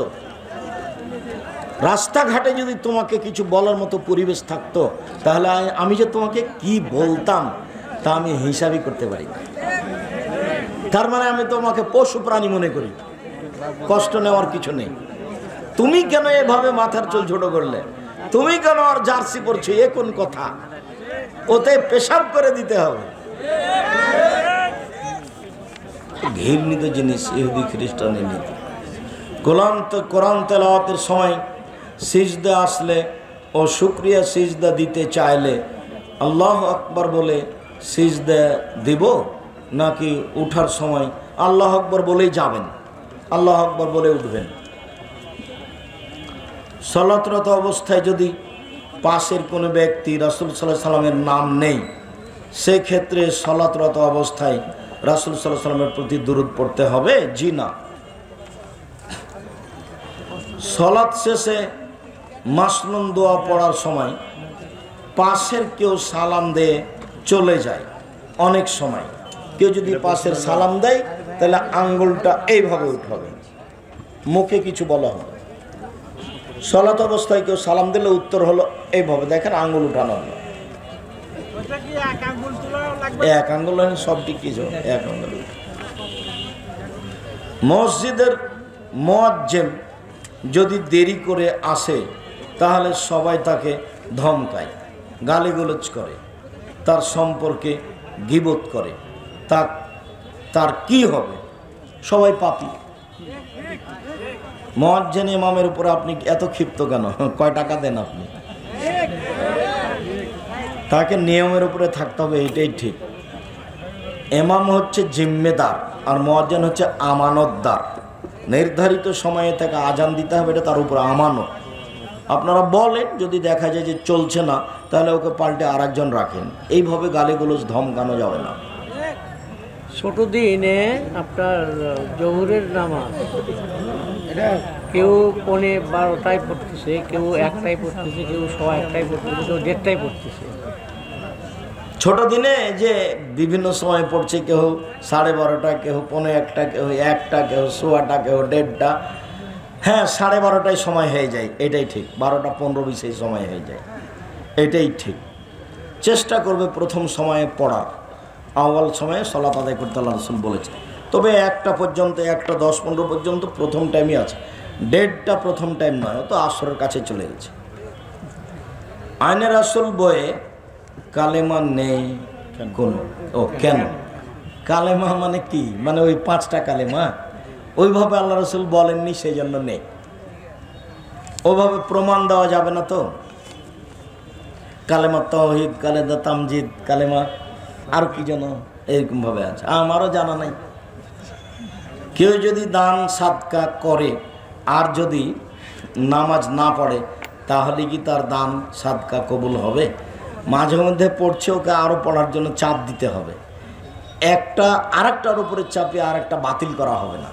S1: রাস্তাঘাটে যদি তোমাকে কিছু বলার মতো পরিবেশ থাকতো, তাহলে আমি যে তোমাকে কি বলতাম তা আমি হিসাবই করতে পারি না। তার মানে আমি তোমাকে পশু প্রাণী মনে করি, কষ্ট নেওয়ার কিছু নেই। তুমি কেন এভাবে মাথার চুল ছোট করলে? তুমি কেন আর জার্সি পরছো? এ কোন কথা? ওতে পেশাব করে দিতে হবে। ঘৃণিত জিনিস ইহুদি খ্রিস্টানের নীতি। কোরআন তেলাওয়াতের সময় সিজদা আসলে ও শুকরিয়া সিজদা দিতে চাইলে আল্লাহ আকবার বলে সিজদা দিব, নাকি উঠার সময় আল্লাহ আকবার বলেই যাবেন, আল্লাহ আকবার বলে উঠবেন? সালাতরত অবস্থায় যদি পাশের কোনো ব্যক্তি রাসূল সাল্লাল্লাহু আলাইহি সাল্লামের নাম নেই, সেক্ষেত্রে সালাতরত অবস্থায় রাসূল সাল্লাল্লাহু আলাইহি সাল্লামের প্রতি দুরূদ পড়তে হবে? জি না। সালাত শেষে মাসনুন দোয়া পড়ার সময় পাশের কেউ সালাম দিয়ে চলে যায়। অনেক সময় কেউ যদি পাশের সালাম দেয়, তাহলে আঙ্গুলটা এইভাবে উঠাবে, মুখে কিছু বলা হবে। সালাত অবস্থায় কেউ সালাম দিলে উত্তর হলো এইভাবে, দেখেন আঙ্গুল উঠানো হলো। এক আঙ্গুল সব ঠিক কিছু এক আঙ্গুল। মসজিদের মুয়াজ্জিন যদি দেরি করে আসে তাহলে সবাই তাকে ধমকায়, গালিগালাজ করে, তার সম্পর্কে গীবত করে, তার কি হবে? সবাই পাপী। মুয়াজ্জিন ইমামের উপরে আপনি এত ক্ষিপ্ত কেন? কয় টাকা দেন আপনি? তাকে নিয়মের উপরে থাকতে হবে, এটাই ঠিক। ইমাম হচ্ছে জিম্মেদার আর মুয়াজ্জিন হচ্ছে আমানতদার। নির্ধারিত সময়ে তাকে আজান দিতে হবে, এটা তার উপর আমানত। আপনারা বলেন, যদি দেখা যায় যে চলছে না তাহলে ওকে পাল্টে আরেকজন রাখেন। এইভাবে গালিগুলোজ ধমকানো যাবে না।
S2: ছোট দিনে আপনার জহুরের নামাজ কেউ 12টায় পড়তেছে, কেউ 1টায় পড়তেছে, কেউ 1টায় পড়তেছে, কেউ 1:30টায় পড়তেছে।
S1: ছোট দিনে যে বিভিন্ন সময় পড়ছে, কেউ 12:30টা, কেউ 1:45, কেউ 1টা, কেউ 1:15, কেউ 1:30টা। হ্যাঁ, 12:30টায় সময় হয়ে যায়, এটাই ঠিক। 12টা 15-20 সময় হয়ে যায়, এটাই ঠিক। চেষ্টা করবে প্রথম সময়ে পড়ার, আওয়াল সময়ে সালাত আদায় করতে আল্লাহ রাসূল বলেছে। তবে 1টা পর্যন্ত, 1টা 10-15 পর্যন্ত প্রথম টাইমই আছে। 1:30টা প্রথম টাইম নয়, তো আসরের কাছে চলে গেছে। আইনে রাসূল বইয়ে কালেমা নেই কোন? কেন? কালেমা মানে কি? মানে ওই 5টা কালেমা ওইভাবে আল্লাহ রাসূল বলেননি, সেই জন্য নেই। ওইভাবে প্রমাণ দেওয়া যাবে না তো। কালেমা তাওহীদ, কালেমা তামজিদ, কালেমা আর কি যেন এরকম ভাবে আছে, আমারও জানা নাই। কেউ যদি দান সাদকা করে আর যদি নামাজ না পড়ে, তাহলে কি তার দান সাদকা কবুল হবে? মাঝে মধ্যে পড়ছে, ওকে আরও পড়ার জন্য চাপ দিতে হবে। একটা আরেকটার উপরে চাপিয়ে আরেকটা বাতিল করা হবে না।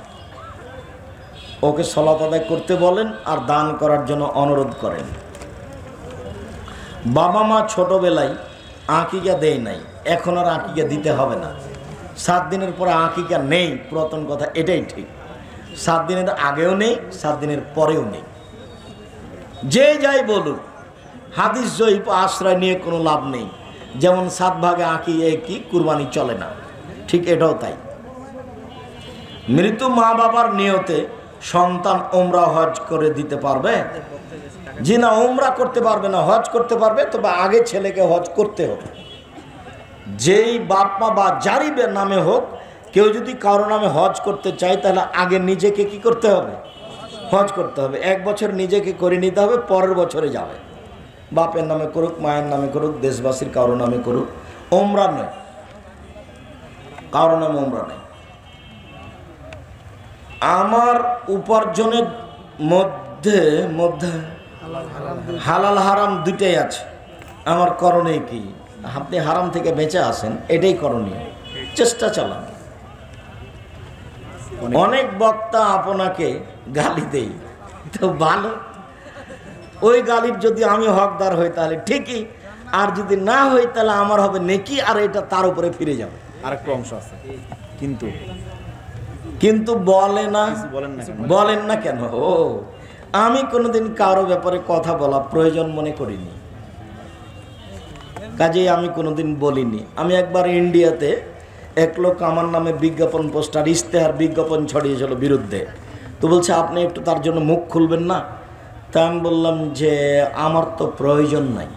S1: ওকে সালাত আদায় করতে বলেন আর দান করার জন্য অনুরোধ করেন। বাবা মা ছোটবেলায় আকিকা দেয় নাই, এখন আর আকিকা দিতে হবে না। 7 দিনের পরে আকিকা নেই, পুরাতন কথা, এটাই ঠিক। 7 দিনের আগেও নেই, 7 দিনের পরেও নেই। যে যাই বলুক, হাদিস জয়ীফ আশ্রয় নিয়ে কোনো লাভ নেই। যেমন 7 ভাগে আঁকি কি কুরবানি চলে না, ঠিক এটাও তাই। মৃত মা বাবার নিয়তে সন্তান উমরা হজ করে দিতে পারবে? জি না, উমরা করতে পারবে না, হজ করতে পারবে, তবে আগে ছেলেকে হজ করতে হবে। যেই বাপ মা বা যারই নামে হোক, কেউ যদি কারো নামে হজ করতে চায় তাহলে আগে নিজেকে কি করতে হবে? হজ করতে হবে। 1 বছর নিজেকে করে নিতে হবে, পরের বছরে যাবে। বাপের নামে করুক, মায়ের নামে করুক, দেশবাসীর কারো নামে করুক, ওমরা নয়, কারো নামে ওমরা নেই। আমার উপার্জনের মধ্যে হালাল হারাম দুইটাই আছে। আমার করণীয় কি? আপনি হারাম থেকে বেঁচে আসেন, এটাই করণীয়। চেষ্টা চালান। অনেক বক্তা আপনাকে গালি দেই, তো ভালো, ওই গালির যদি আমি হকদার হই তাহলে ঠিকই, আর যদি না হই তাহলে আমার হবে নেকি, আর এটা তার উপরে ফিরে যাবে।
S3: আরেকটা অংশ আছে, কিন্তু
S1: বলেন না কেন? আমি কোনোদিন কারো ব্যাপারে কথা বলা প্রয়োজন মনে করিনি, কাজেই আমি কোনোদিন বলিনি। আমি একবার ইন্ডিয়াতে এক লোক আমার নামে বিজ্ঞাপন পোস্টার, ইশতেহার, বিজ্ঞাপন ছড়িয়েছিল বিরুদ্ধে। তো বলছে আপনি একটু তার জন্য মুখ খুলবেন না? তা আমি বললাম যে আমার তো প্রয়োজন নাই,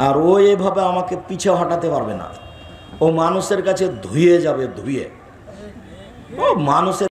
S1: আর ও এভাবে আমাকে পিছে হটাতে পারবে না। ও মানুষের কাছে ধুয়ে যাবে, ও মানুষের